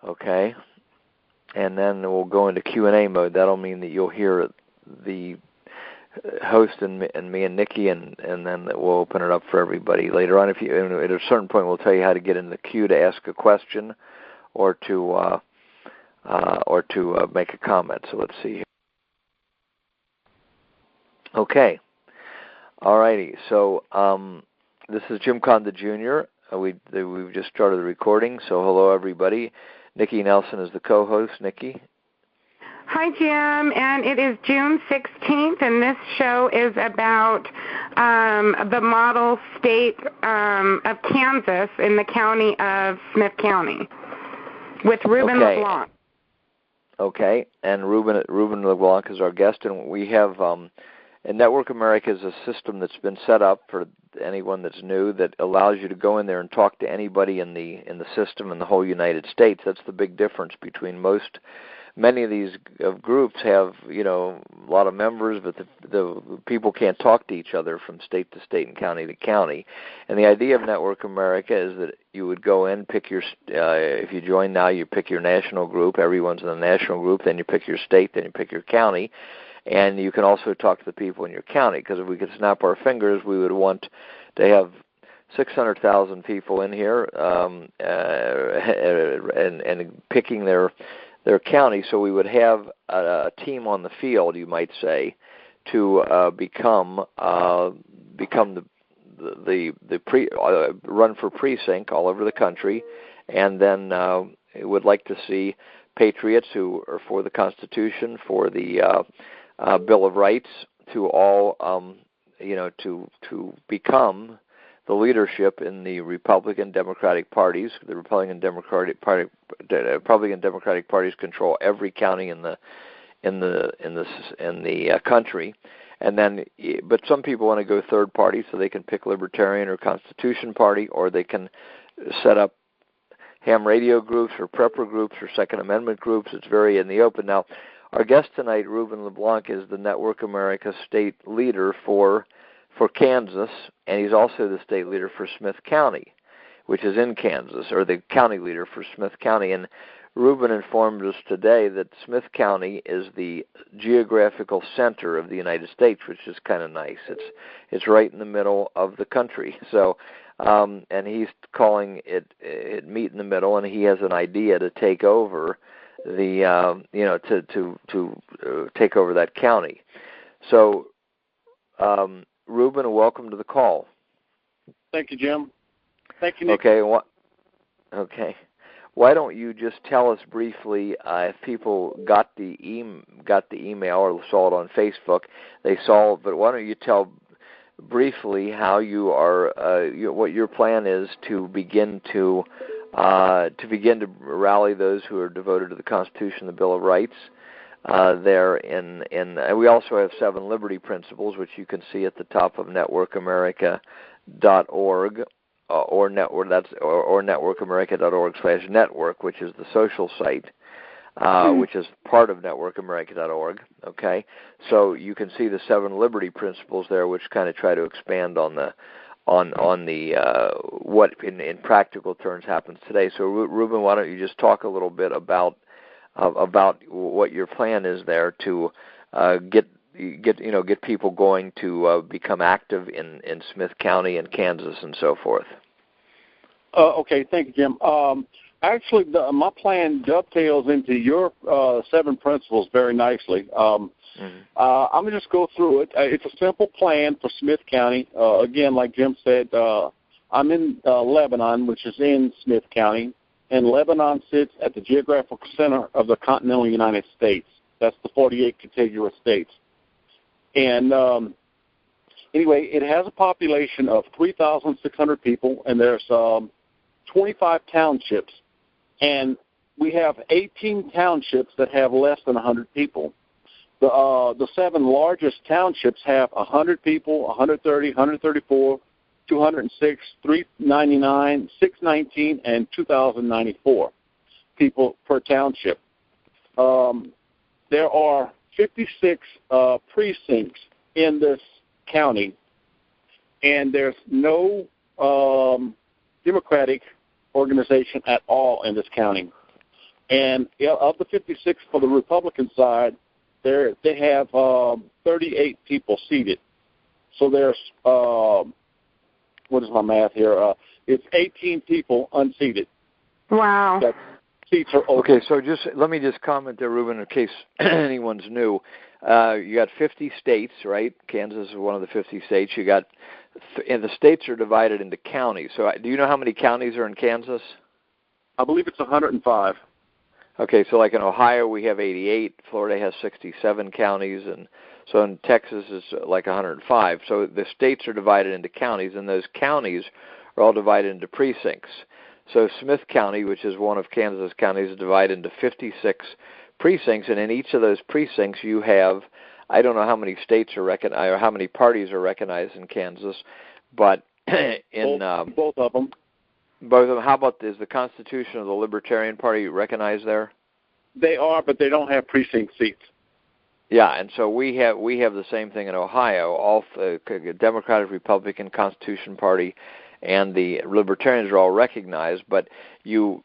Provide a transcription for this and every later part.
Okay, and then we'll go into Q&A mode. That'll mean that you'll hear the host and me and Nikki, and then we'll open it up for everybody later on. If you, at a certain point, we'll tell you how to get in the queue to ask a question or to make a comment. So let's see here. Okay. All righty. So this is Jim Condit Jr. We've just started the recording. So hello, everybody. Nikki Nelson is the co-host. Nikki. Hi, Jim, and it is June 16th, and this show is about the model state of Kansas in the county of Smith County with Ruben LeBlanc. Okay, and Ruben LeBlanc is our guest, and we have and Network America is a system that's been set up for anyone that's new that allows you to go in there and talk to anybody in the system in the whole United States. That's the big difference between many of these groups have, a lot of members, but the people can't talk to each other from state to state and county to county. And the idea of Network America is that you would go in, pick your, if you join now, you pick your national group. Everyone's in the national group. Then you pick your state. Then you pick your county. And you can also talk to the people in your county, because if we could snap our fingers, we would want to have 600,000 people in here and picking their county, so we would have a team on the field, you might say, to become run for precinct all over the country, and then would like to see patriots who are for the Constitution, for the Bill of Rights, to all to become the leadership in the Republican Democratic parties. The Republican Democratic parties control every county in the country, and then, but some people want to go third party, so they can pick Libertarian or Constitution Party, or they can set up ham radio groups or prepper groups or Second Amendment groups. It's very in the open. Now, our guest tonight, Ruben LeBlanc, is the Network America state leader for Kansas, and he's also the state leader for Smith County, which is in Kansas, or the county leader for Smith County. And Ruben informed us today that Smith County is the geographical center of the United States, which is kind of nice. It's right in the middle of the country. So, and he's calling it meet in the middle, and he has an idea to take over the to take over that county. So, Ruben, welcome to the call. Thank you, Jim. Thank you, Nick. Okay. Why don't you just tell us briefly, if people got the email or saw it on Facebook, they saw it, but why don't you tell briefly how you are, what your plan is to begin to rally those who are devoted to the Constitution, the Bill of Rights. There and we also have 7 Liberty Principles, which you can see at the top of networkamerica.org or networkamerica.org/network, which is the social site, which is part of networkamerica.org. Okay, so you can see the 7 Liberty Principles there, which kind of try to expand on the what in practical terms happens today. So, Ruben, why don't you just talk a little bit about what your plan is there to get people going to become active in Smith County and Kansas and so forth. Okay, thank you, Jim. Actually, my plan dovetails into your 7 principles very nicely. I'm going to just go through it. It's a simple plan for Smith County. Again, like Jim said, I'm in Lebanon, which is in Smith County. And Lebanon sits at the Geographical Center of the continental United States. That's the 48 contiguous states. And anyway, it has a population of 3,600 people, and there's 25 townships. And we have 18 townships that have less than 100 people. The 7 largest townships have 100 people, 130, 134, 206, 399, 619, and 2,094 people per township. There are 56 precincts in this county, and there's no Democratic organization at all in this county. And of the 56 for the Republican side, they have 38 people seated. So there's, what is my math here? It's 18 people unseated. Wow. That seats are open. Okay, so let me just comment there, Ruben, in case anyone's new. You got 50 states, right? Kansas is one of the 50 states. And the states are divided into counties. So do you know how many counties are in Kansas? I believe it's 105. Okay, so like in Ohio we have 88, Florida has 67 counties, and so in Texas is like 105. So the states are divided into counties, and those counties are all divided into precincts. So Smith County, which is one of Kansas counties, is divided into 56 precincts, and in each of those precincts you have, I don't know how many states are recognized or how many parties are recognized in Kansas, but in both of them. Both of them. How about is the Constitution of the Libertarian Party recognized there? They are, but they don't have precinct seats. Yeah, and so we have the same thing in Ohio. All Democratic, Republican, Constitution Party, and the Libertarians are all recognized, but you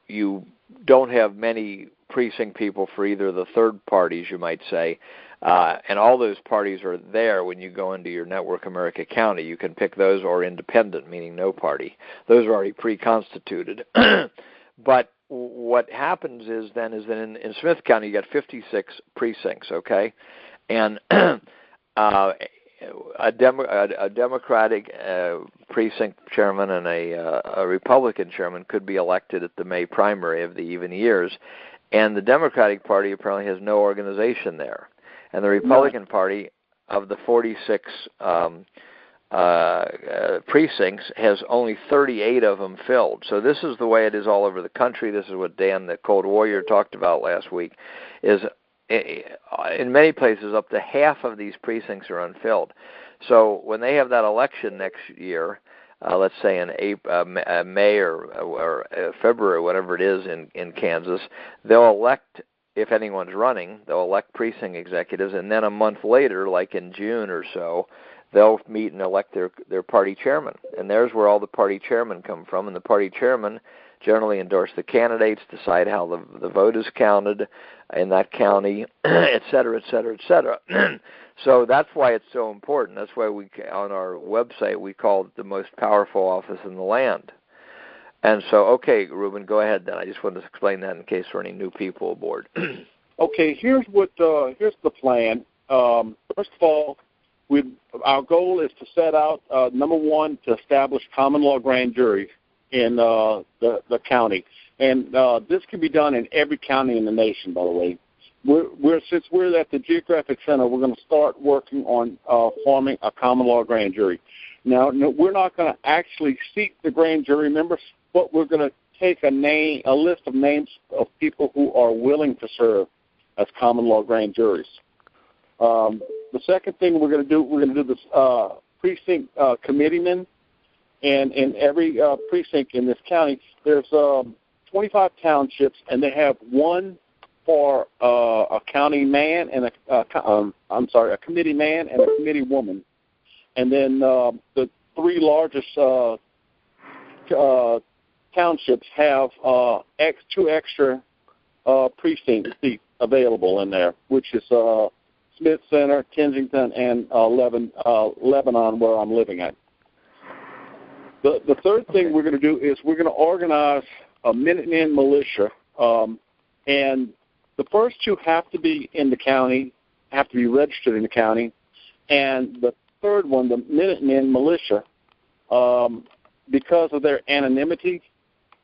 don't have many precinct people for either of the third parties, you might say. And all those parties are there when you go into your Network America County. You can pick those or independent, meaning no party. Those are already pre-constituted. But what happens is that in Smith County you got 56 precincts, okay? And a Democratic precinct chairman and a Republican chairman could be elected at the May primary of the even years. And the Democratic Party apparently has no organization there. And the Republican Party, of the 46 precincts, has only 38 of them filled. So this is the way it is all over the country. This is what Dan, the Cold Warrior, talked about last week, is in many places up to half of these precincts are unfilled. So when they have that election next year, let's say in May or February, whatever it is in Kansas, they'll elect, if anyone's running, they'll elect precinct executives, and then a month later, like in June or so, they'll meet and elect their party chairman. And there's where all the party chairmen come from, and the party chairman generally endorse the candidates, decide how the vote is counted in that county, et cetera, et cetera, et cetera. So that's why it's so important. That's why on our website we call it the most powerful office in the land. And so, okay, Ruben, go ahead then. I just wanted to explain that in case there are any new people aboard. Okay, here's the plan. First of all, our goal is to set out, number one, to establish common law grand juries in the county. And this can be done in every county in the nation, by the way. Since we're at the Geographic Center, we're going to start working on forming a common law grand jury. Now, we're not going to actually seek the grand jury members, but we're going to take a list of names of people who are willing to serve as common law grand juries. The second thing we're going to do this precinct committeemen, and in every precinct in this county, there's 25 townships, and they have one for a county man and a committee man and a committee woman. And then the three largest townships have two extra precinct seats available in there, which is Smith Center, Kensington, and Lebanon, where I'm living at. The third thing we're going to do is we're going to organize a Minutemen militia, and the first two have to be in the county, have to be registered in the county, and the third one, the Minutemen militia, because of their anonymity,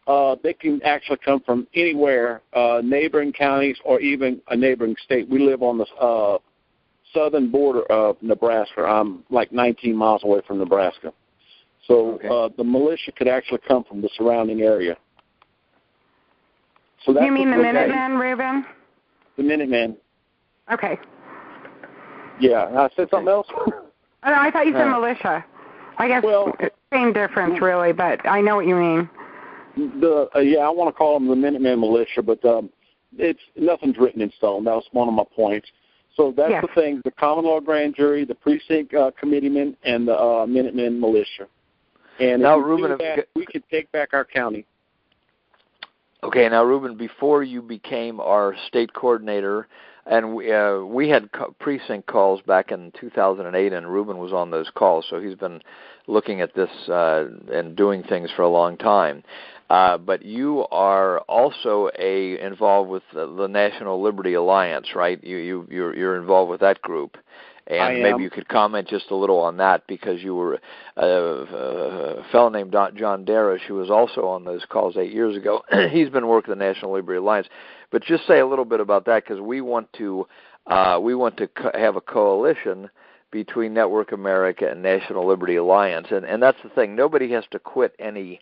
they can actually come from anywhere, neighboring counties or even a neighboring state. We live on the southern border of Nebraska. I'm like 19 miles away from Nebraska. So the militia could actually come from the surrounding area. So that's you mean the Minutemen, Ruben? The Minutemen. Okay. Yeah. I said something else? Oh, I thought you said militia. I guess same difference, really, but I know what you mean. I want to call them the Minutemen militia, but it's nothing's written in stone. That was one of my points. So that's the thing: the common law grand jury, the precinct committeemen, and the Minutemen militia. And now, if Ruben, we could take back our county. Okay, now Ruben, before you became our state coordinator, and we had precinct calls back in 2008, and Ruben was on those calls, so he's been looking at this and doing things for a long time. But you are also involved with the National Liberty Alliance, right? You're involved with that group. And maybe you could comment just a little on that, because you were a fellow named John Darish, who was also on those calls 8 years ago. He's been working with the National Liberty Alliance. But just say a little bit about that, because we want to have a coalition between Network America and National Liberty Alliance. And that's the thing. Nobody has to quit any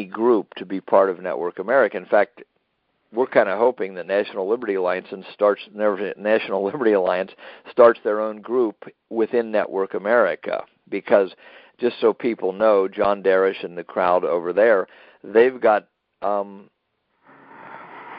group to be part of Network America. In fact, we're kind of hoping that National Liberty Alliance starts their own group within Network America, because just so people know, John Darish and the crowd over there, they've got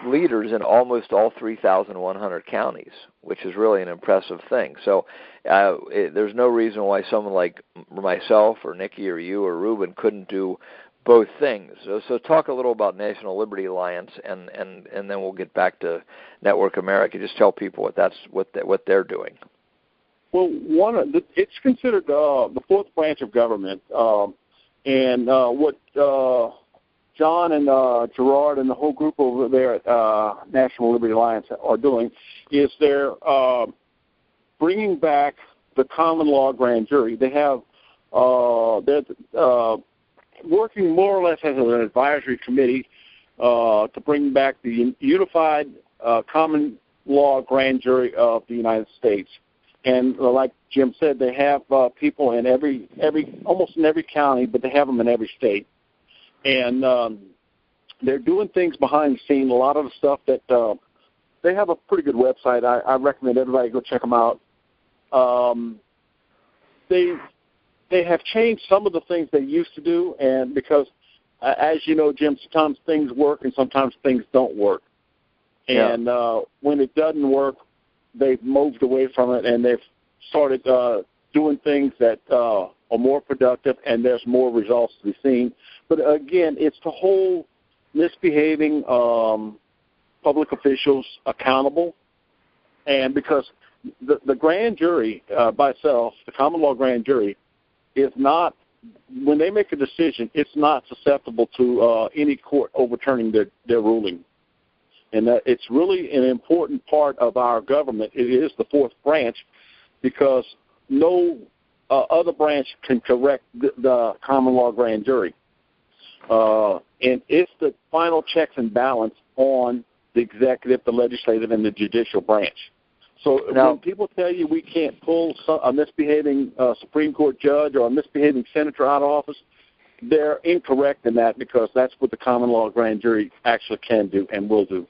leaders in almost all 3,100 counties, which is really an impressive thing. So there's no reason why someone like myself or Nikki or you or Ruben couldn't do both things. So talk a little about National Liberty Alliance, and then we'll get back to Network America. Just tell people what they're doing. Well, it's considered the fourth branch of government, and what John and Gerard and the whole group over there at National Liberty Alliance are doing is they're bringing back the common law grand jury. They have they're working more or less as an advisory committee to bring back the unified common law grand jury of the United States. And like Jim said, they have people in almost in every county, but they have them in every state. And they're doing things behind the scenes. A lot of the stuff that they have a pretty good website. I recommend everybody go check them out. They have changed some of the things they used to do, and because, as you know, Jim, sometimes things work and sometimes things don't work. And when it doesn't work, they've moved away from it, and they've started doing things that are more productive, and there's more results to be seen. But, again, it's to hold misbehaving public officials accountable, and because the grand jury by itself, the common law grand jury, is not, when they make a decision, it's not susceptible to any court overturning their ruling. And it's really an important part of our government. It is the fourth branch, because no other branch can correct the common law grand jury. And it's the final checks and balance on the executive, the legislative, and the judicial branch. So when people tell you we can't pull a misbehaving Supreme Court judge or a misbehaving senator out of office, they're incorrect in that, because that's what the common law grand jury actually can do and will do.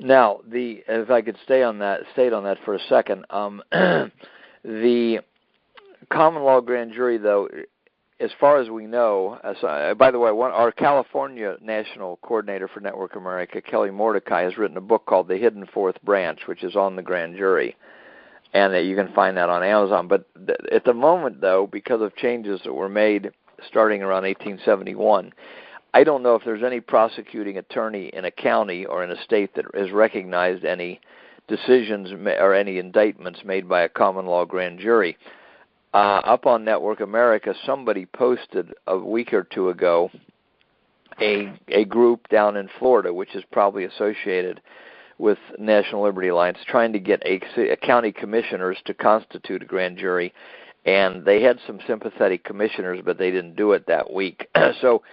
Now, if I could stay on that for a second, the common law grand jury, though, as far as we know, by the way, our California national coordinator for Network America, Kelly Mordecai, has written a book called The Hidden Fourth Branch, which is on the grand jury, and you can find that on Amazon. But at the moment, though, because of changes that were made starting around 1871, I don't know if there's any prosecuting attorney in a county or in a state that has recognized any decisions or any indictments made by a common law grand jury. Up on Network America, somebody posted a week or two ago a group down in Florida, which is probably associated with National Liberty Alliance, trying to get a county commissioners to constitute a grand jury. And they had some sympathetic commissioners, but they didn't do it that week. So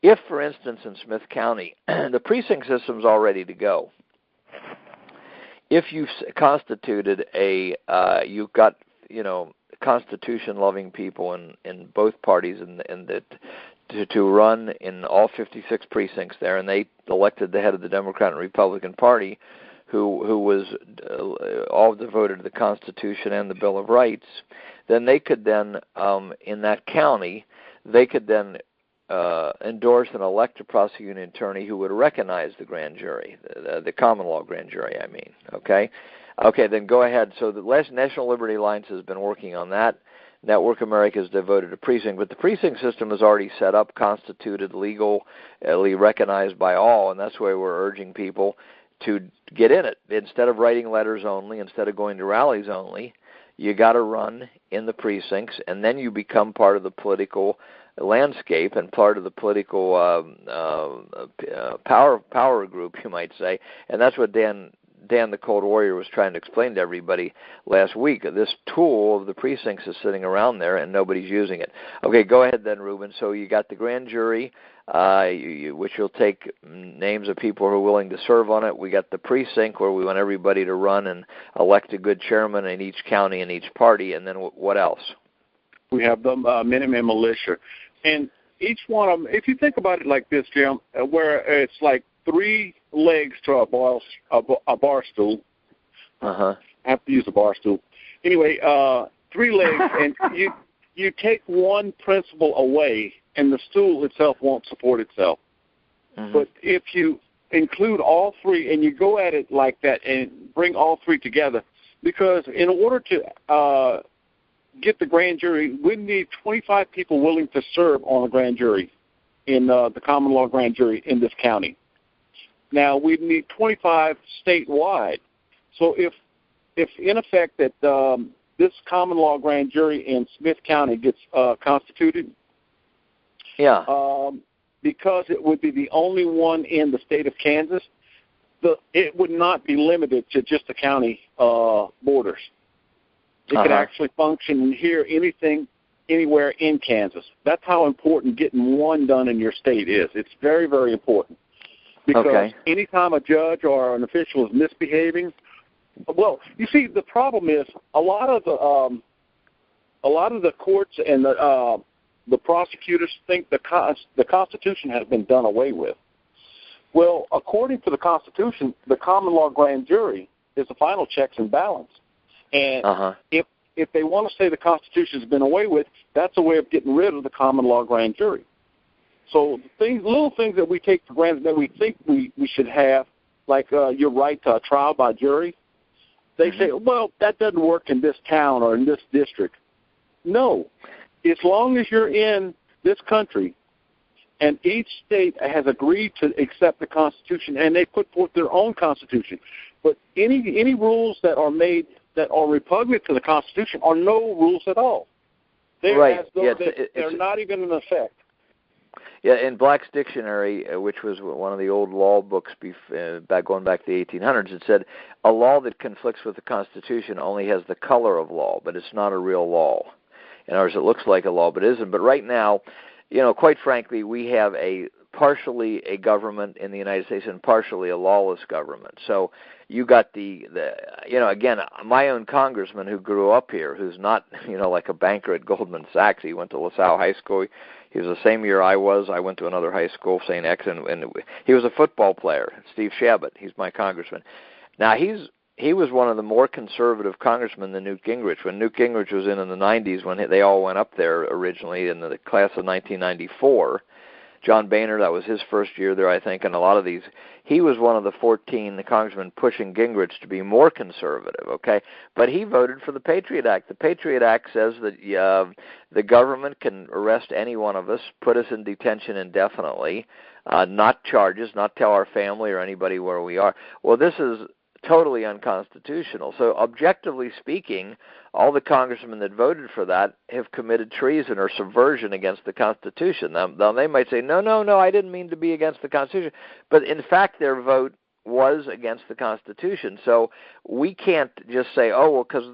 if, for instance, in Smith County, the precinct system's all ready to go. If you've constituted you've got, Constitution-loving people in both parties to run in all 56 precincts there, and they elected the head of the Democrat and Republican Party, who was all devoted to the Constitution and the Bill of Rights. Then they could in that county, they could then endorse and elect a prosecuting attorney who would recognize the grand jury, the common law grand jury, I mean, okay? Okay, then go ahead. So the National Liberty Alliance has been working on that. Network America is devoted to precinct, but the precinct system is already set up, constituted, legally recognized by all, and that's why we're urging people to get in it. Instead of writing letters only, instead of going to rallies only, you got to run in the precincts, and then you become part of the political landscape and part of the political power group, you might say. And that's what Dan the Cold Warrior was trying to explain to everybody last week. This tool of the precincts is sitting around there and nobody's using it. Okay, go ahead then, Ruben. So you got the grand jury, which will take names of people who are willing to serve on it. We got the precinct where we want everybody to run and elect a good chairman in each county and each party. And then what else? We have the Minutemen militia. And each one of them, if you think about it like this, Jim, where it's like 3 legs to a bar stool. Uh-huh. I have to use a bar stool. Anyway, 3 legs, and you take one principle away, and the stool itself won't support itself. Mm-hmm. But if you include all 3 and you go at it like that and bring all 3 together, because in order to get the grand jury, we need 25 people willing to serve on a grand jury in the common law grand jury in this county. Now, we need 25 statewide. So if in effect that this common law grand jury in Smith County gets constituted, because it would be the only one in the state of Kansas, it would not be limited to just the county borders. It could actually function here, anywhere in Kansas. That's how important getting one done in your state is. It's very, very important. Because anytime a judge or an official is misbehaving, well, you see, the problem is a lot of the courts and the prosecutors think the Constitution has been done away with. Well, according to the Constitution, the common law grand jury is the final checks and balance. And if they want to say the Constitution has been away with, that's a way of getting rid of the common law grand jury. So little things that we take for granted that we think we should have, like your right to a trial by jury, they say, well, that doesn't work in this town or in this district. No. As long as you're in this country and each state has agreed to accept the Constitution and they put forth their own Constitution, but any rules that are made that are repugnant to the Constitution are no rules at all. They're not even in effect. Yeah, in Black's Dictionary, which was one of the old law books going back to the 1800s, it said, a law that conflicts with the Constitution only has the color of law, but it's not a real law. In other words, it looks like a law, but it isn't. But right now, quite frankly, we have partially a government in the United States and partially a lawless government. So you got again, my own congressman who grew up here, who's not, like a banker at Goldman Sachs. He went to LaSalle High School. He was the same year I was. I went to another high school, St. X, and he was a football player, Steve Shabbat. He's my congressman. Now, he was one of the more conservative congressmen than Newt Gingrich. When Newt Gingrich was in the 90s, when they all went up there originally in the class of 1994, John Boehner, that was his first year there, I think, and a lot of these, he was one of the 14 congressmen pushing Gingrich to be more conservative, okay? But he voted for the Patriot Act. The Patriot Act says that the government can arrest any one of us, put us in detention indefinitely, not charges, not tell our family or anybody where we are. Well, this is totally unconstitutional. So objectively speaking, all the congressmen that voted for that have committed treason or subversion against the Constitution. Now they might say, no, I didn't mean to be against the Constitution. But in fact, their vote was against the Constitution. So we can't just say, because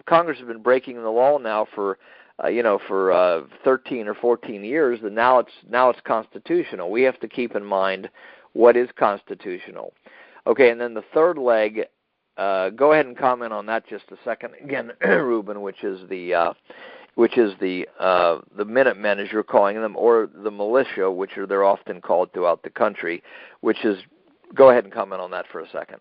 Congress has been breaking the law now for 13 or 14 years, that now it's constitutional. We have to keep in mind what is constitutional. Okay, and then the third leg, go ahead and comment on that just a second again, Ruben, which is the Minutemen, as you're calling them, or the militia, which they're often called throughout the country. Go ahead and comment on that for a second.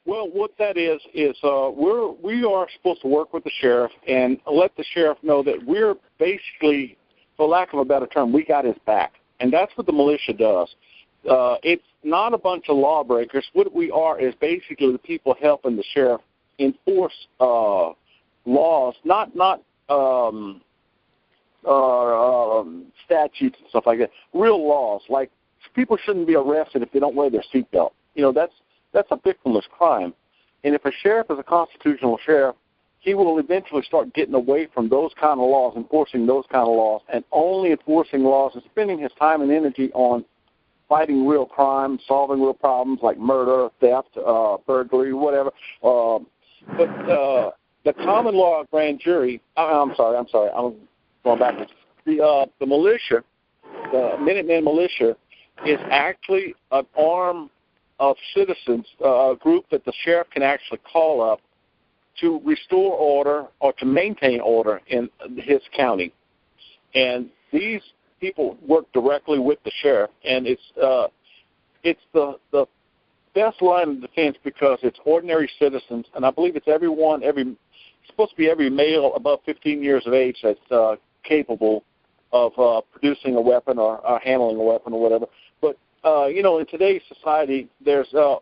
Well, what that is we are supposed to work with the sheriff and let the sheriff know that we're basically, for lack of a better term, we got his back, and that's what the militia does. It's not a bunch of lawbreakers. What we are is basically the people helping the sheriff enforce laws, not statutes and stuff like that, real laws, like people shouldn't be arrested if they don't wear their seatbelt. That's a victimless crime. And if a sheriff is a constitutional sheriff, he will eventually start getting away from those kind of laws, enforcing those kind of laws, and only enforcing laws and spending his time and energy on fighting real crime, solving real problems like murder, theft, burglary, whatever. But the common law grand jury, I'm sorry, I'm going backwards. The militia, the Minuteman militia, is actually an arm of citizens, a group that the sheriff can actually call up to restore order or to maintain order in his county. And these people work directly with the sheriff, and it's the best line of defense because it's ordinary citizens, and I believe it's it's supposed to be every male above 15 years of age that's capable of producing a weapon or handling a weapon or whatever. But in today's society,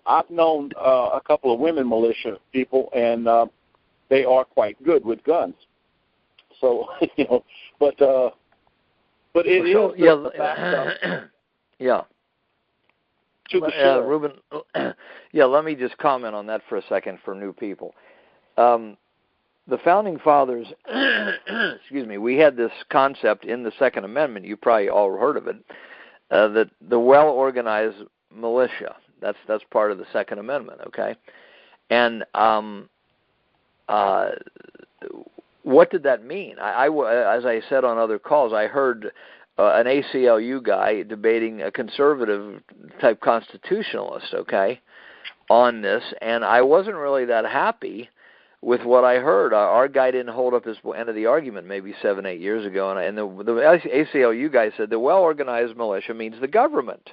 I've known a couple of women militia people, and they are quite good with guns. So but it is yeah. To the sheriff. Ruben, let me just comment on that for a second for new people. The Founding Fathers, excuse me, we had this concept in the Second Amendment, you probably all heard of it, that the well-organized militia, that's part of the Second Amendment, okay? And what did that mean? As I said on other calls, I heard an ACLU guy debating a conservative-type constitutionalist, okay, on this, and I wasn't really that happy with what I heard. Our guy didn't hold up his end of the argument maybe 7-8 years ago, and the ACLU guy said the well-organized militia means the government.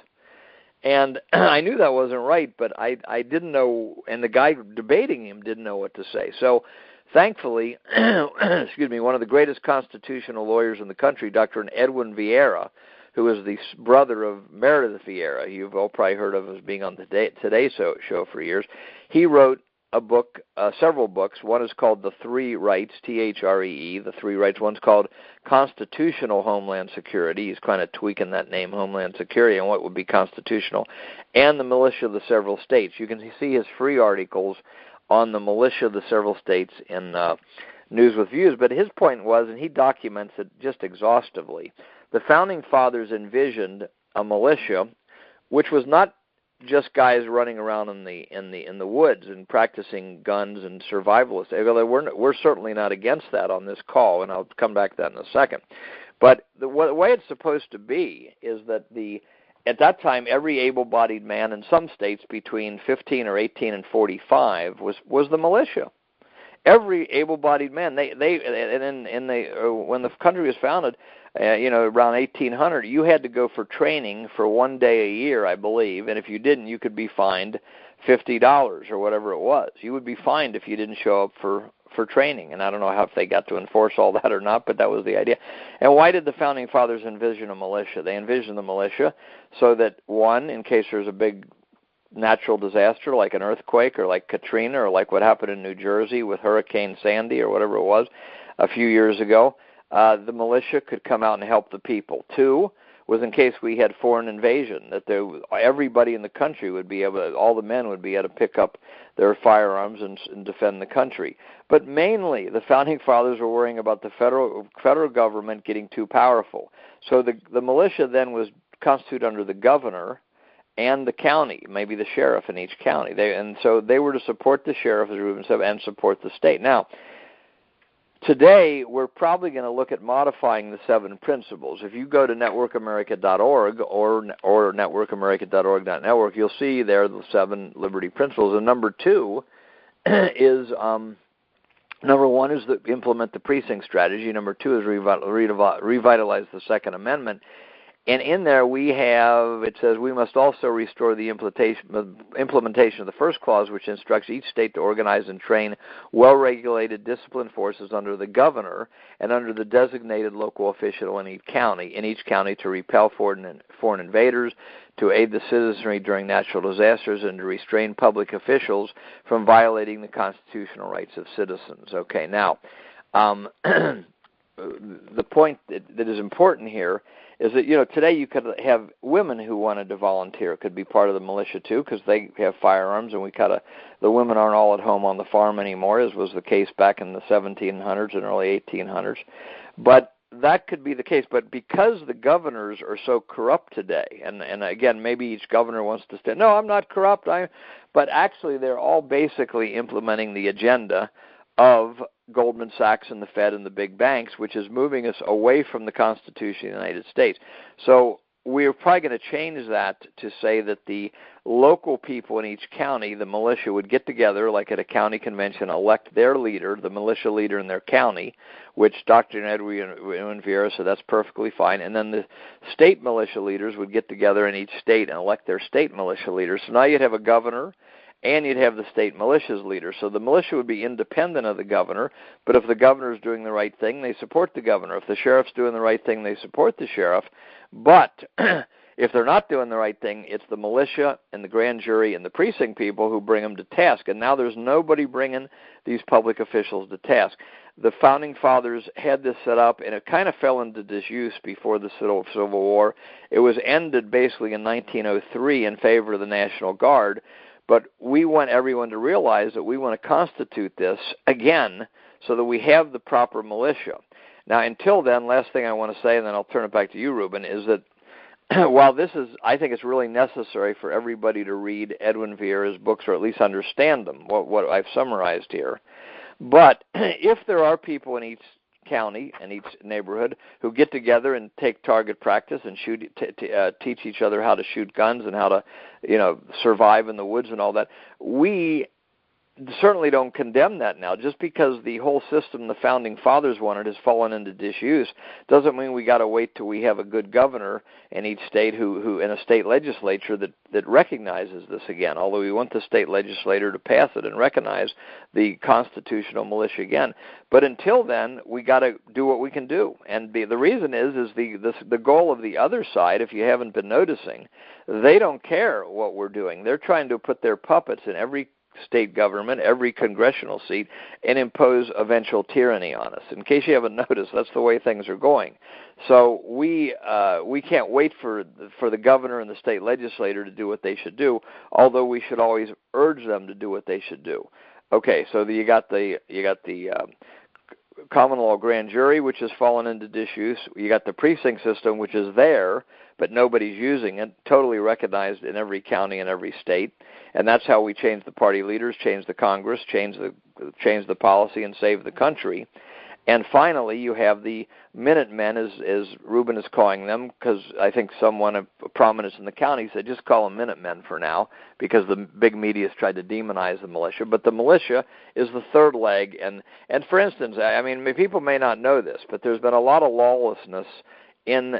And I knew that wasn't right, but I didn't know, and the guy debating him didn't know what to say. So thankfully, excuse me, one of the greatest constitutional lawyers in the country, Dr. Edwin Vieira, who is the brother of Meredith Vieira, you've all probably heard of as being on the Today Show for years, he wrote a book, several books. One is called The Three Rights, Three, The Three Rights. One's called Constitutional Homeland Security. He's kind of tweaking that name, Homeland Security, and what would be constitutional. And The Militia of the Several States. You can see his free articles on the militia of the several states in News with Views. But his point was, and he documents it just exhaustively, the Founding Fathers envisioned a militia which was not just guys running around in the woods and practicing guns and survivalists. We're certainly not against that on this call, and I'll come back to that in a second. But the way it's supposed to be is that at that time, every able-bodied man in some states between 15 or 18 and 45 was the militia. Every able-bodied man. When the country was founded, around 1800, you had to go for training for 1 day a year, I believe, and if you didn't, you could be fined $50 or whatever it was. You would be fined if you didn't show up for training, and I don't know if they got to enforce all that or not, but that was the idea. And why did the Founding Fathers envision a militia? They envisioned the militia so that, one, in case there's a big natural disaster like an earthquake or like Katrina or like what happened in New Jersey with Hurricane Sandy or whatever it was a few years ago, the militia could come out and help the people. Two was in case we had foreign invasion, that everybody in the country would be able to, all the men would be able to pick up their firearms and defend the country. But mainly, the Founding Fathers were worrying about the federal government getting too powerful. So the militia then was constituted under the governor and the county, maybe the sheriff in each county. So they were to support the sheriff, as Ruben said, and support the state. Now, today, we're probably going to look at modifying the 7 principles. If you go to networkamerica.org or networkamerica.org.network, you'll see there the 7 liberty principles. And number 2 is, number 1 is to implement the precinct strategy. Number 2 is revitalize the Second Amendment. And in there it says we must also restore the implementation of the first clause, which instructs each state to organize and train well-regulated disciplined forces under the governor and under the designated local official in each county to repel foreign invaders, to aid the citizenry during natural disasters, and to restrain public officials from violating the constitutional rights of citizens. Okay, now, the point that is important here is that, today you could have women who wanted to volunteer, could be part of the militia too, because they have firearms, and the women aren't all at home on the farm anymore, as was the case back in the 1700s and early 1800s. But that could be the case. But because the governors are so corrupt today, and again, maybe each governor wants to say, no, I'm not corrupt, but actually they're all basically implementing the agenda of Goldman Sachs and the Fed and the big banks, which is moving us away from the Constitution of the United States. So we're probably going to change that to say that the local people in each county, the militia, would get together, like at a county convention, elect their leader, the militia leader in their county, which Dr. Edwin Vieira said that's perfectly fine. And then the state militia leaders would get together in each state and elect their state militia leaders. So now you'd have a governor, and you'd have the state militia's leader. So the militia would be independent of the governor, but if the governor's doing the right thing, they support the governor. If the sheriff's doing the right thing, they support the sheriff. But if they're not doing the right thing, it's the militia and the grand jury and the precinct people who bring them to task. And now there's nobody bringing these public officials to task. The Founding Fathers had this set up, and it kind of fell into disuse before the Civil War. It was ended basically in 1903 in favor of the National Guard. But we want everyone to realize that we want to constitute this again so that we have the proper militia. Now, until then, last thing I want to say, and then I'll turn it back to you, Ruben, is that while I think it's really necessary for everybody to read Edwin Vieira's books, or at least understand them, what I've summarized here. But if there are people in each county and each neighborhood who get together and take target practice and teach each other how to shoot guns and how to survive in the woods and all that, we certainly don't condemn that now. Just because the whole system the Founding Fathers wanted has fallen into disuse doesn't mean we got to wait till we have a good governor in each state who in a state legislature that recognizes this again, although we want the state legislature to pass it and recognize the constitutional militia again. But until then, we got to do what we can do. And the reason is the goal of the other side, if you haven't been noticing, they don't care what we're doing. They're trying to put their puppets in every state government, every congressional seat, and impose eventual tyranny on us. In case you haven't noticed, that's the way things are going. So we can't wait for the governor and the state legislator to do what they should do, although we should always urge them to do what they should do. Okay, so you got the common law grand jury, which has fallen into disuse. You got the precinct system, which is there, but nobody's using it, totally recognized in every county and every state. And that's how we change the party leaders, change the Congress, change the policy, and save the country. And finally, you have the Minutemen, as Ruben is calling them, because I think someone of prominence in the county said just call them Minutemen for now, because the big media has tried to demonize the militia. But the militia is the third leg. And for instance, I mean, people may not know this, but there's been a lot of lawlessness in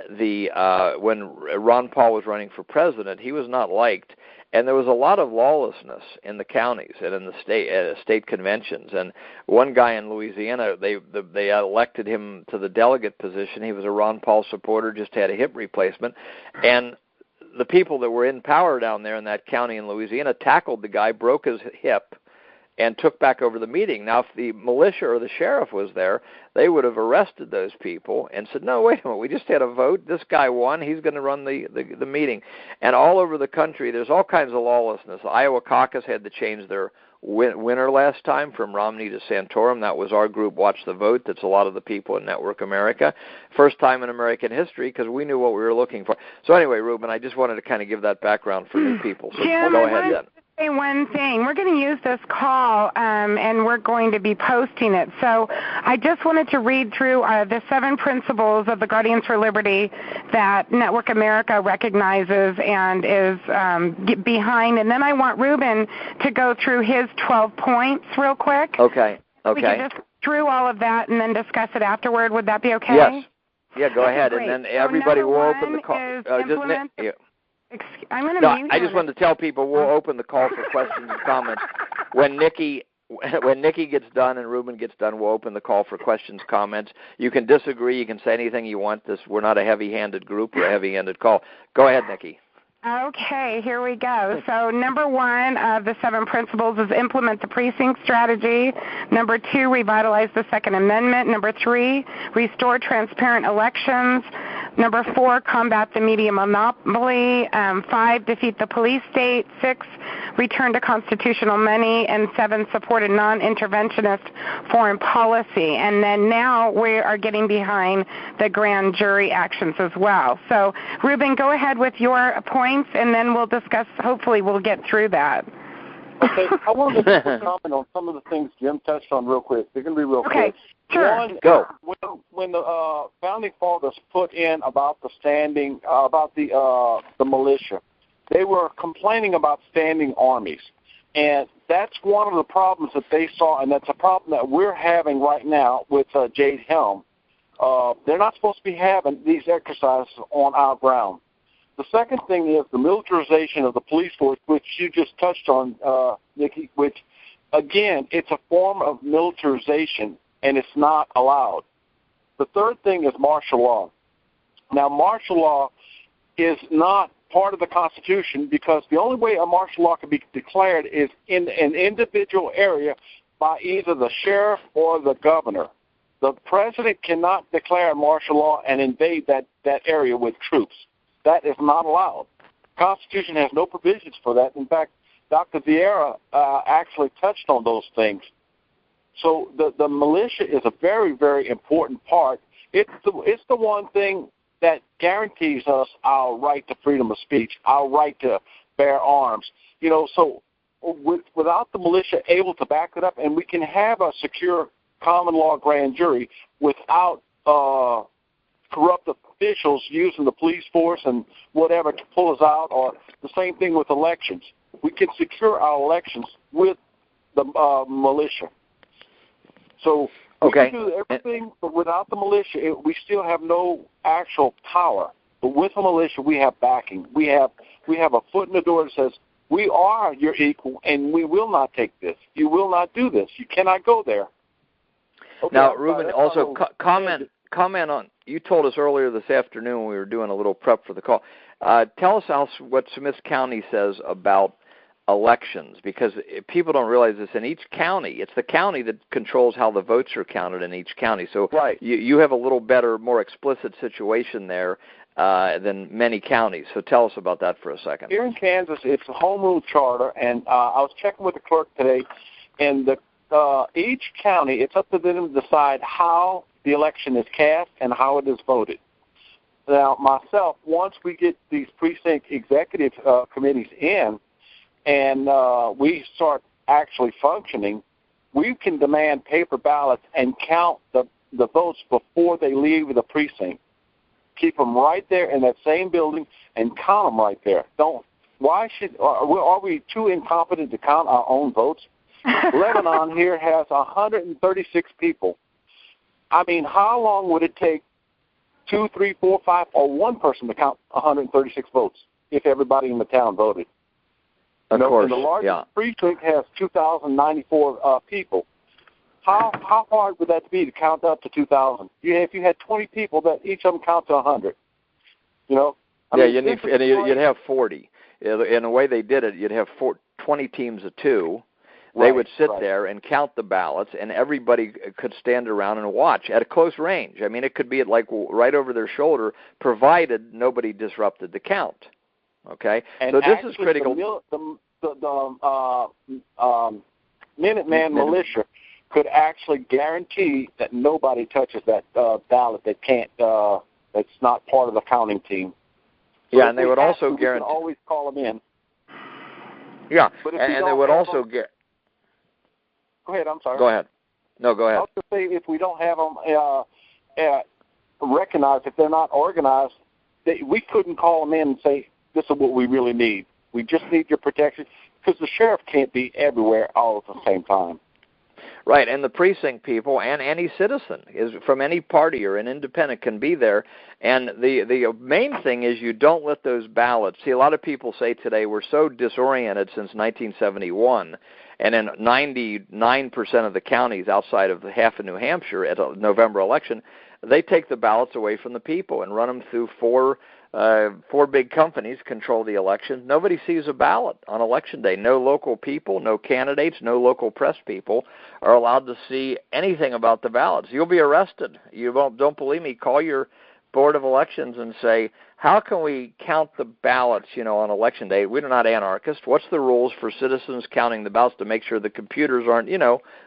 when Ron Paul was running for president. He was not liked. And there was a lot of lawlessness in the counties and in the state conventions. And one guy in Louisiana, they elected him to the delegate position. He was a Ron Paul supporter, just had a hip replacement. And the people that were in power down there in that county in Louisiana tackled the guy, broke his hip, and took back over the meeting. Now, if the militia or the sheriff was there, they would have arrested those people and said, no, wait a minute, we just had a vote. This guy won. He's going to run the meeting. And all over the country, there's all kinds of lawlessness. The Iowa caucus had to change their winner last time from Romney to Santorum. That was our group, Watch the Vote. That's a lot of the people in Network America. First time in American history, because we knew what we were looking for. So anyway, Ruben, I just wanted to kind of give that background for new people. So Jim, go ahead then. One thing. We're going to use this call, and we're going to be posting it. So I just wanted to read through the 7 principles of the Guardians for Liberty that Network America recognizes and is behind. And then I want Ruben to go through his 12 points real quick. Okay. We can just through all of that and then discuss it afterward. Would that be okay? Yes. Yeah, go ahead. Great. And then everybody will open the call. I just wanted to tell people we'll open the call for questions and comments. When Nikki gets done and Ruben gets done, we'll open the call for questions, comments. You can disagree. You can say anything you want. We're not a heavy-handed group or a heavy-handed call. Go ahead, Nikki. Okay, here we go. So number 1 of the 7 principles is implement the precinct strategy. Number 2, revitalize the Second Amendment. Number 3, restore transparent elections. Number 4, combat the media monopoly. 5, defeat the police state. 6, return to constitutional money. And 7, support a non-interventionist foreign policy. And then now we are getting behind the grand jury actions as well. So, Ruben, go ahead with your points, and then we'll discuss. Hopefully we'll get through that. Okay, I want to comment on some of the things Jim touched on real quick. They're going to be real quick. Okay, sure. One, go. When the founding fathers put in about the standing, about the militia, they were complaining about standing armies. And that's one of the problems that they saw, and that's a problem that we're having right now with Jade Helm. They're not supposed to be having these exercises on our ground. The second thing is the militarization of the police force, which you just touched on, Nikki, which, again, it's a form of militarization, and it's not allowed. The third thing is martial law. Now, martial law is not part of the Constitution because the only way a martial law can be declared is in an individual area by either the sheriff or the governor. The president cannot declare martial law and invade that area with troops. That is not allowed. The Constitution has no provisions for that. In fact, Dr. Vieira actually touched on those things. So the militia is a very, very important part. It's the one thing that guarantees us our right to freedom of speech, our right to bear arms. You know, so without the militia able to back it up, and we can have a secure common law grand jury without corrupt officials using the police force and whatever to pull us out, or the same thing with elections. We can secure our elections with the militia. So we can do everything, but without the militia, we still have no actual power. But with the militia, we have backing. We have a foot in the door that says, we are your equal, and we will not take this. You will not do this. You cannot go there. Okay, now, Ruben, also comment on, you told us earlier this afternoon when we were doing a little prep for the call. Tell us what Smith County says about elections, because people don't realize this. In each county, it's the county that controls how the votes are counted in each county. So right. you have a little better, more explicit situation there than many counties. So tell us about that for a second. Here in Kansas, it's a home rule charter, and I was checking with the clerk today, and each county, it's up to them to decide how the election is cast and how it is voted. Now, myself, once we get these precinct executive committees in and we start actually functioning, we can demand paper ballots and count the votes before they leave the precinct. Keep them right there in that same building and count them right there. Are we too incompetent to count our own votes? Lebanon here has 136 people. I mean, how long would it take 2, 3, 4, 5, or one person to count 136 votes if everybody in the town voted? Of course, and the largest precinct has 2,094 people. How hard would that be to count up to 2,000? If you had 20 people, that each of them count to 100. You know? You'd have 40. In the way they did it, you'd have 20 teams of 2. They would sit there and count the ballots, and everybody could stand around and watch at a close range. I mean, it could be like right over their shoulder, provided nobody disrupted the count. Okay, and so this is critical. The Minuteman militia could actually guarantee that nobody touches that ballot that can't. That's not part of the counting team. So and they would also guarantee. We can always call them in. Yeah, and they would also get. Go ahead, I'm sorry. Go ahead. No, go ahead. I was going to say, if we don't have them recognized, if they're not organized, we couldn't call them in and say, this is what we really need. We just need your protection, because the sheriff can't be everywhere all at the same time. Right, and the precinct people and any citizen is from any party or an independent can be there. And the main thing is you don't let those ballots. See, a lot of people say today we're so disoriented since 1971, and in 99% of the counties outside of half of New Hampshire at a November election, they take the ballots away from the people and run them through 4 4 big companies control the election. Nobody sees a ballot on Election Day. No local people, no candidates, no local press people are allowed to see anything about the ballots. You'll be arrested. Don't believe me, call your Board of Elections and say, how can we count the ballots, on Election Day? We're not anarchists. What's the rules for citizens counting the ballots to make sure the computers aren't,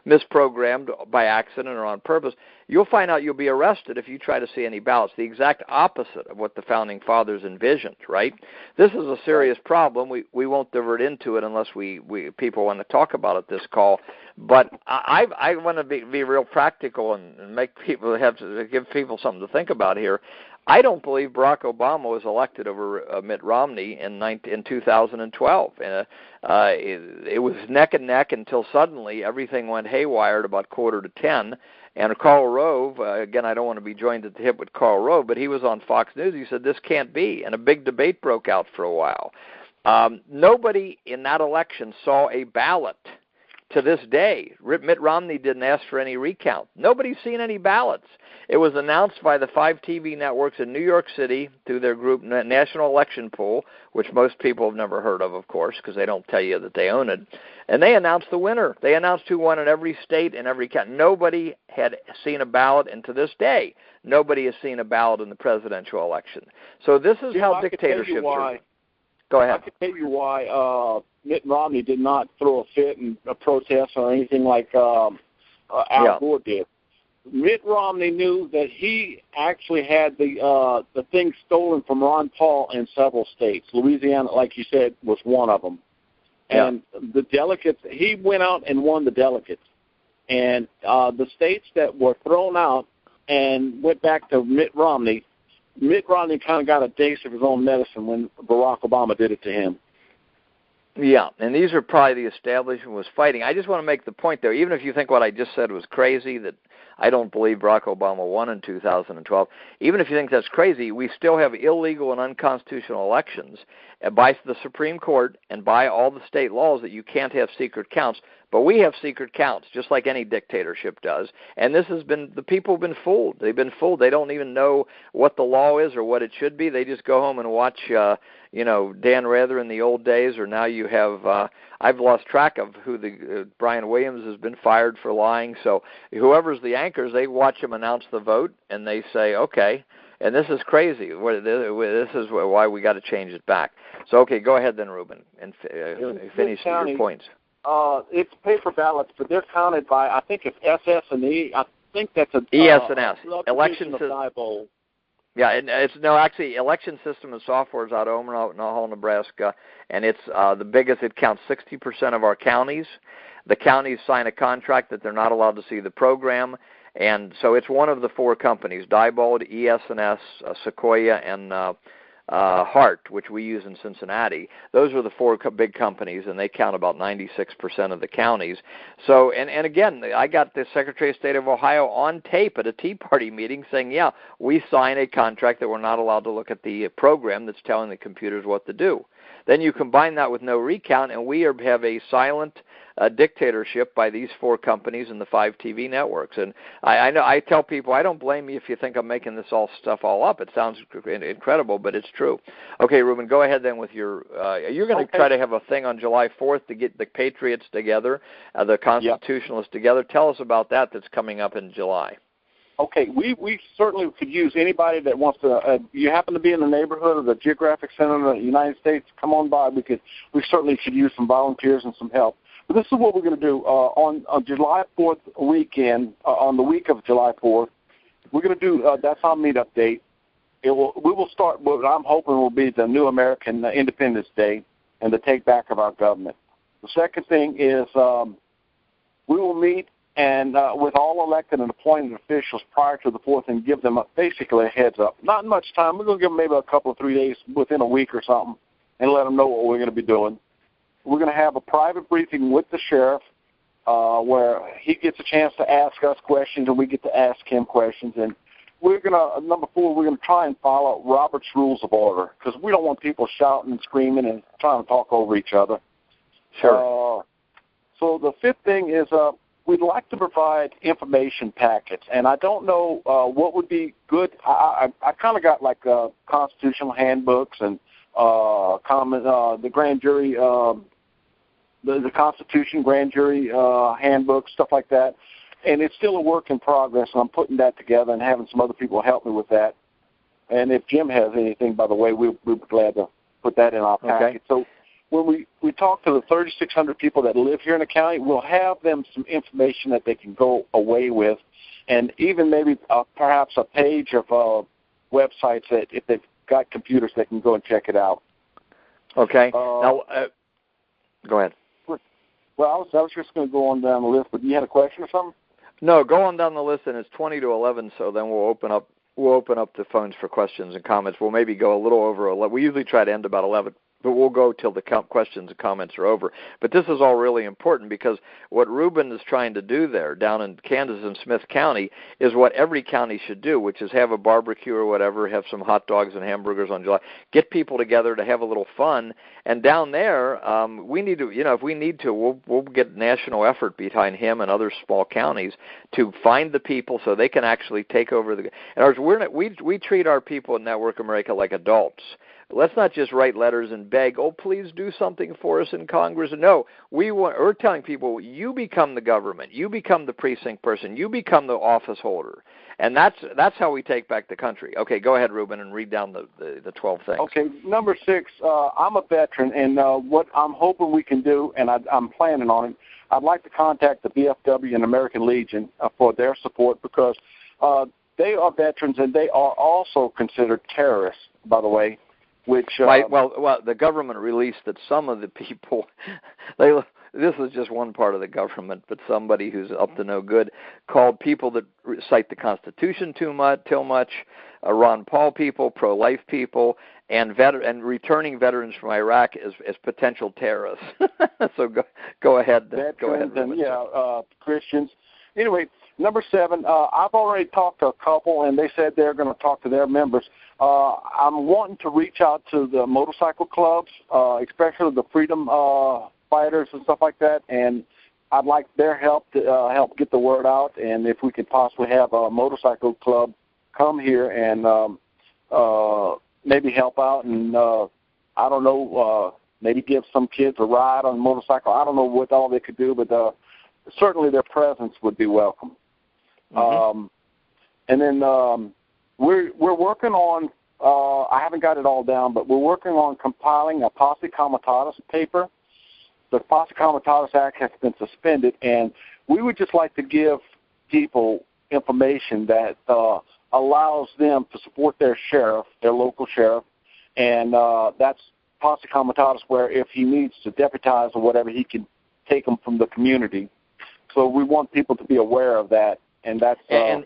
misprogrammed by accident or on purpose? You'll find out you'll be arrested if you try to see any ballots. The exact opposite of what the Founding Fathers envisioned, right? This is a serious problem. We won't divert into it unless people want to talk about it this call. But I want to be real practical and make people give people something to think about here. I don't believe Barack Obama was elected over Mitt Romney in 2012. And it was neck and neck until suddenly everything went haywire at about 9:45. And Karl Rove, again, I don't want to be joined at the hip with Karl Rove, but he was on Fox News. He said, this can't be. And a big debate broke out for a while. Nobody in that election saw a ballot. To this day, Mitt Romney didn't ask for any recount. Nobody's seen any ballots. It was announced by the 5 TV networks in New York City through their group National Election Pool, which most people have never heard of course, because they don't tell you that they own it. And they announced the winner. They announced who won in every state and every county. Nobody had seen a ballot, and to this day, nobody has seen a ballot in the presidential election. So this is how dictatorships are. Go ahead. I can tell you why Mitt Romney did not throw a fit and a protest or anything like Al Gore did. Mitt Romney knew that he actually had the thing stolen from Ron Paul in several states. Louisiana, like you said, was one of them. Yeah. And the delegates, he went out and won the delegates. And the states that were thrown out and went back to Mitt Romney kind of got a taste of his own medicine when Barack Obama did it to him. Yeah, and these are probably the establishment was fighting. I just want to make the point, though, even if you think what I just said was crazy, that I don't believe Barack Obama won in 2012, even if you think that's crazy, we still have illegal and unconstitutional elections by the Supreme Court and by all the state laws that you can't have secret counts. But we have secret counts, just like any dictatorship does. And this has been, the people have been fooled. They've been fooled. They don't even know what the law is or what it should be. They just go home and watch, Dan Rather in the old days, or now you have, I've lost track of who Brian Williams has been fired for lying. So whoever's the anchors, they watch him announce the vote, and they say, okay. And this is crazy. This is why we got to change it back. So, okay, go ahead then, Ruben, and finish your points. It's paper ballots, but they're counted by, I think it's SS&E. I think that's a ES&S. Election System. Yeah, actually, Election System and Software is out of Omaha, Nebraska, and it's the biggest. It counts 60% of our counties. The counties sign a contract that they're not allowed to see the program, and so it's one of the 4 companies: Diebold, ES&S, Sequoia, and Hart, which we use in Cincinnati. Those are the 4 big companies, and they count about 96% of the counties. So, and again, I got the Secretary of State of Ohio on tape at a Tea Party meeting saying, yeah, we sign a contract that we're not allowed to look at the program that's telling the computers what to do. Then you combine that with no recount, and we have a silent dictatorship by these 4 companies and the 5 TV networks. And I tell people, I don't blame you if you think I'm making this stuff all up. It sounds incredible, but it's true. Okay, Ruben, go ahead then with your. You're going to try to have a thing on July 4th to get the Patriots together, the Constitutionalists together. Tell us about that. That's coming up in July. Okay, we certainly could use anybody that wants to. You happen to be in the neighborhood of the Geographic Center of the United States, come on by. We certainly could use some volunteers and some help. But this is what we're going to do on July 4th weekend. On the week of July 4th, we're going to do. That's our meetup date. We will start what I'm hoping will be the New American Independence Day and the take back of our government. The second thing is we will meet and with all elected and appointed officials prior to the 4th and give them basically a heads up. Not much time. We're going to give them maybe a couple of 3 days within a week or something and let them know what we're going to be doing. We're going to have a private briefing with the sheriff where he gets a chance to ask us questions and we get to ask him questions. And we're going to, number 4, we're going to try and follow Robert's Rules of Order because we don't want people shouting and screaming and trying to talk over each other. Sure. So the 5th thing is we'd like to provide information packets, and I don't know what would be good. I kind of got like constitutional handbooks and the grand jury, the Constitution grand jury handbook, stuff like that. And it's still a work in progress, and I'm putting that together and having some other people help me with that. And if Jim has anything, by the way, we'll be glad to put that in our packet. Okay. So when we talk to the 3,600 people that live here in the county, we'll have them some information that they can go away with, and even maybe perhaps a page of websites that if they've got computers, they can go and check it out. Okay. Now, go ahead. Well, I was just going to go on down the list, but you had a question or something? No, go on down the list, and it's 20 to 11, so then we'll open up the phones for questions and comments. We'll maybe go a little over 11. We usually try to end about 11, but we'll go till the questions and comments are over. But this is all really important because what Ruben is trying to do there down in Kansas and Smith County is what every county should do, which is have a barbecue or whatever, have some hot dogs and hamburgers on July, get people together to have a little fun. And down there, we need to, if we need to, we'll get national effort behind him and other small counties to find the people so they can actually take over the. And we treat our people in Network America like adults. Let's not just write letters and beg, oh, please do something for us in Congress. No, we're telling people, you become the government. You become the precinct person. You become the office holder. And that's how we take back the country. Okay, go ahead, Ruben, and read down the 12 things. Okay, number 6, I'm a veteran, and what I'm hoping we can do, and I'm planning on it, I'd like to contact the VFW and American Legion for their support because they are veterans, and they are also considered terrorists, by the way. Which right. Well, the government released that some of the people, this is just one part of the government, but somebody who's up to no good called people that cite the Constitution too much, Ron Paul people, pro-life people, and returning veterans from Iraq as potential terrorists. So go ahead. Veterans go ahead, and Christians. Anyway, number 7, I've already talked to a couple, and they said they're going to talk to their members. I'm wanting to reach out to the motorcycle clubs, especially the freedom fighters and stuff like that, and I'd like their help to help get the word out, and if we could possibly have a motorcycle club come here and maybe help out and, I don't know, maybe give some kids a ride on a motorcycle. I don't know what all they could do, but certainly their presence would be welcome. Mm-hmm. And then we're working on, I haven't got it all down, but we're working on compiling a Posse Comitatus paper. The Posse Comitatus Act has been suspended, and we would just like to give people information that allows them to support their sheriff, their local sheriff, and that's Posse Comitatus, where if he needs to deputize or whatever, he can take them from the community. So we want people to be aware of that, and that's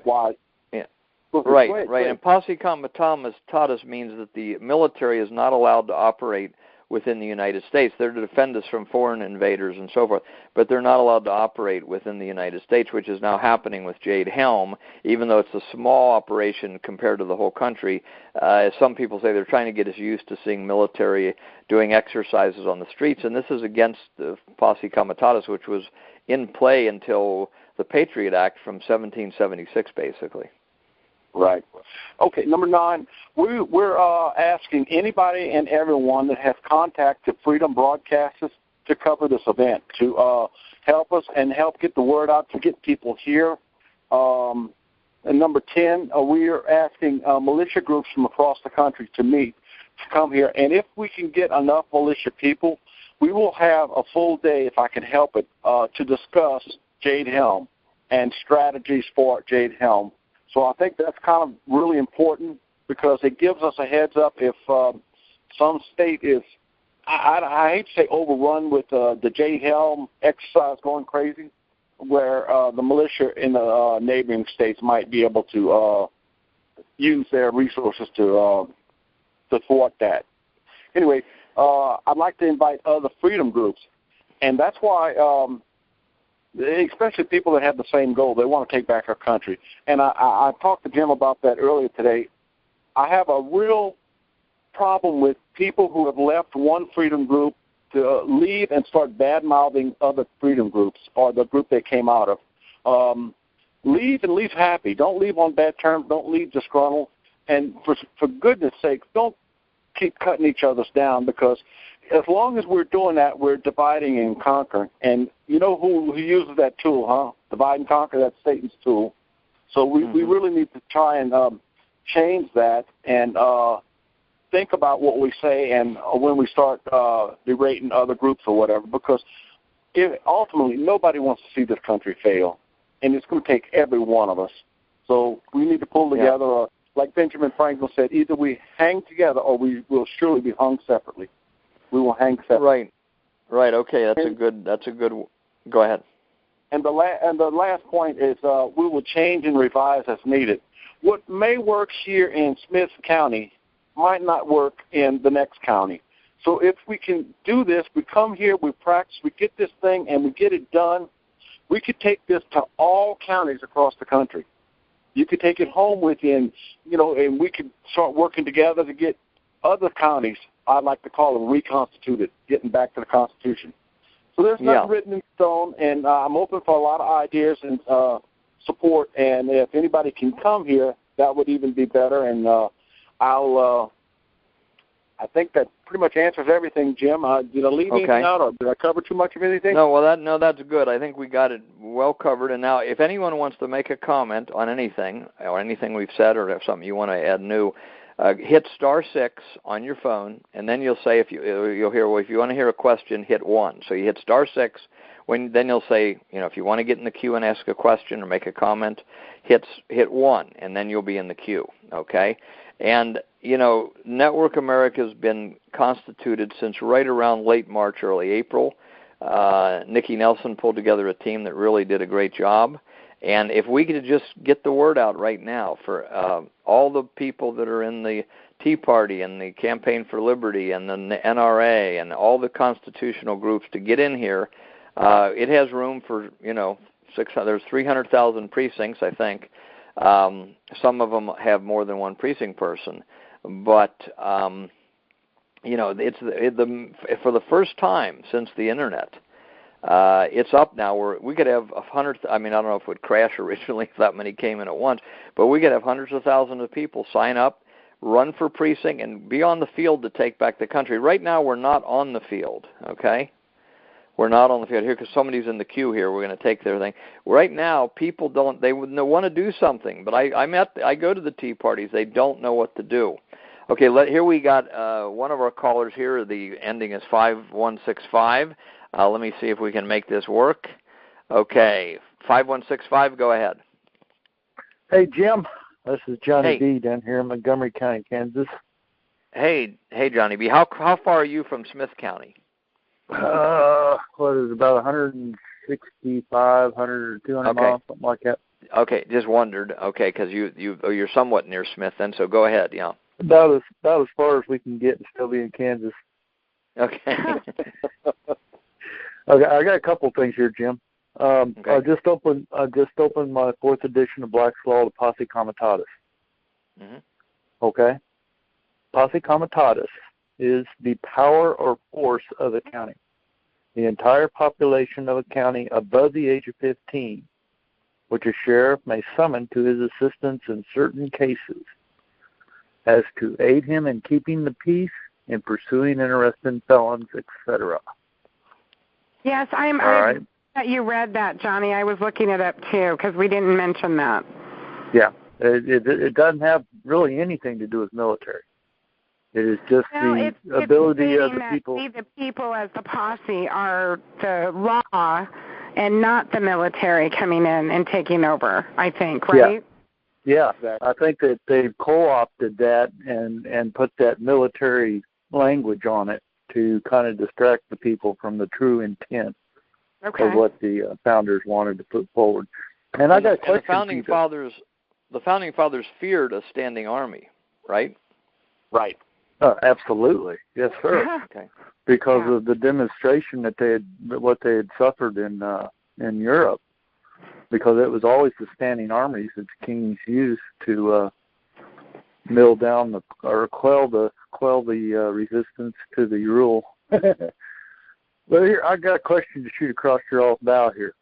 why. Yeah. Right. And Posse Comitatus means that the military is not allowed to operate within the United States. They're to defend us from foreign invaders and so forth, but they're not allowed to operate within the United States, which is now happening with Jade Helm, even though it's a small operation compared to the whole country. As some people say, they're trying to get us used to seeing military doing exercises on the streets, and this is against the Posse Comitatus, which was in play until the Patriot Act from 1776, basically. Right. Okay, number 9, we're asking anybody and everyone that has contact to Freedom Broadcasters to cover this event, to help us and help get the word out, to get people here. And number 10, we are asking militia groups from across the country to meet, to come here. And if we can get enough militia people, we will have a full day, if I can help it, to discuss Jade Helm and strategies for Jade Helm. So I think that's kind of really important because it gives us a heads up if some state is, I hate to say overrun with the Jade Helm exercise going crazy, where the militia in the neighboring states might be able to use their resources to thwart that. Anyway, I'd like to invite other freedom groups, and that's why especially people that have the same goal. They want to take back our country. And I talked to Jim about that earlier today. I have a real problem with people who have left one freedom group to leave and start bad-mouthing other freedom groups or the group they came out of. leave and leave happy. Don't leave on bad terms. Don't leave disgruntled. And for goodness sake, don't keep cutting each other's down, because as long as we're doing that, we're dividing and conquering. And you know who uses that tool, huh? Divide and conquer, that's Satan's tool. So we really need to try and change that and think about what we say and when we start berating other groups or whatever, because ultimately nobody wants to see this country fail, and it's going to take every one of us. So we need to pull together, or, like Benjamin Franklin said, either we hang together or we will surely be hung separately. We will hang separately. Right. Okay, that's a good. Go ahead. And the last point is we will change and revise as needed. What may work here in Smith County might not work in the next county. So if we can do this, we come here, we practice, we get this thing, and we get it done, we could take this to all counties across the country. You could take it home with you, and, and we could start working together to get other counties, I'd like to call them reconstituted, getting back to the Constitution. So there's nothing written in stone, and I'm open for a lot of ideas and support. And if anybody can come here, that would even be better. And I think that pretty much answers everything, Jim. Did I leave anything out, or did I cover too much of anything? No, that's good. I think we got it well covered. And now, if anyone wants to make a comment on anything, or anything we've said, or if something you want to add new, hit *6 on your phone, and then you'll say, you'll hear, well, if you want to hear a question, hit 1. So you hit *6. Then you'll say, if you want to get in the queue and ask a question or make a comment, hit 1, and then you'll be in the queue. Okay. And, Network America has been constituted since right around late March, early April. Nikki Nelson pulled together a team that really did a great job. And if we could just get the word out right now for all the people that are in the Tea Party and the Campaign for Liberty and the NRA and all the constitutional groups to get in here, it has room for, there's 300,000 precincts, I think. Some of them have more than one precinct person, but it's for the first time since the internet, it's up now where we could have 100. I don't know if it would crash originally if that many came in at once, but we could have hundreds of thousands of people sign up, run for precinct, and be on the field to take back the country. Right now, we're not on the field. Okay. We're not on the field here because somebody's in the queue here. We're going to take their thing. Right now, people they would want to do something, but I go to the Tea Parties. They don't know what to do. Okay, here we got one of our callers here. The ending is 5165. Let me see if we can make this work. Okay, 5165, go ahead. Hey, Jim. This is Johnny B. down here in Montgomery County, Kansas. Hey, Johnny B. How far are you from Smith County? What is it, about 165, 100, 200 miles, something like that. Okay, just wondered. Okay, because you're somewhat near Smith, then. So go ahead. Yeah. About as far as we can get and still be in Kansas. Okay. Okay, I got a couple things here, Jim. Okay. I just opened my 4th edition of Black's Law, the Posse Comitatus. Mm-hmm. Okay. Posse Comitatus is the power or force of a county. The entire population of a county above the age of 15, which a sheriff may summon to his assistance in certain cases, as to aid him in keeping the peace, in pursuing and arresting felons, etc. Yes, I'm glad you read that, Johnny. I was looking it up, too, because we didn't mention that. Yeah. It doesn't have really anything to do with military. It is just the ability of the people. See, the people as the posse are the law and not the military coming in and taking over, I think, right? Yeah. I think that they've co-opted that and put that military language on it to kind of distract the people from the true intent of what the founders wanted to put forward. And I got a question. The founding fathers feared a standing army, right? Right. Absolutely, yes, sir. Okay. Because of the demonstration that what they had suffered in Europe, because it was always the standing armies that the kings used to mill down or quell the resistance to the rule. But here, I got a question to shoot across your all's bow here.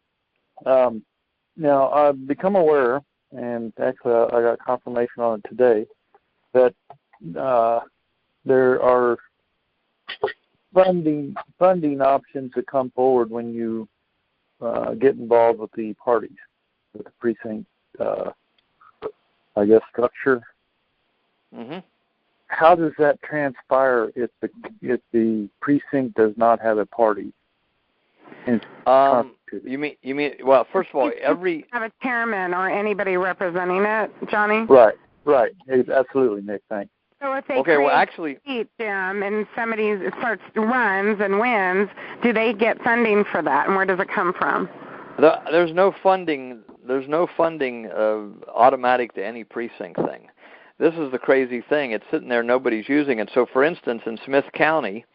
Now, I've become aware, and actually I got confirmation on it today, that there are funding options that come forward when you get involved with the parties, with the precinct, structure. Mm-hmm. How does that transpire if the precinct does not have a party? You mean? Well, first of all, every have a chairman or anybody representing it, Johnny. Right. Absolutely, Nick. Thanks. So if they create a seat, Jim, and somebody runs and wins, do they get funding for that, and where does it come from? There's no funding. There's no funding automatic to any precinct thing. This is the crazy thing. It's sitting there, nobody's using it. So, for instance, in Smith County,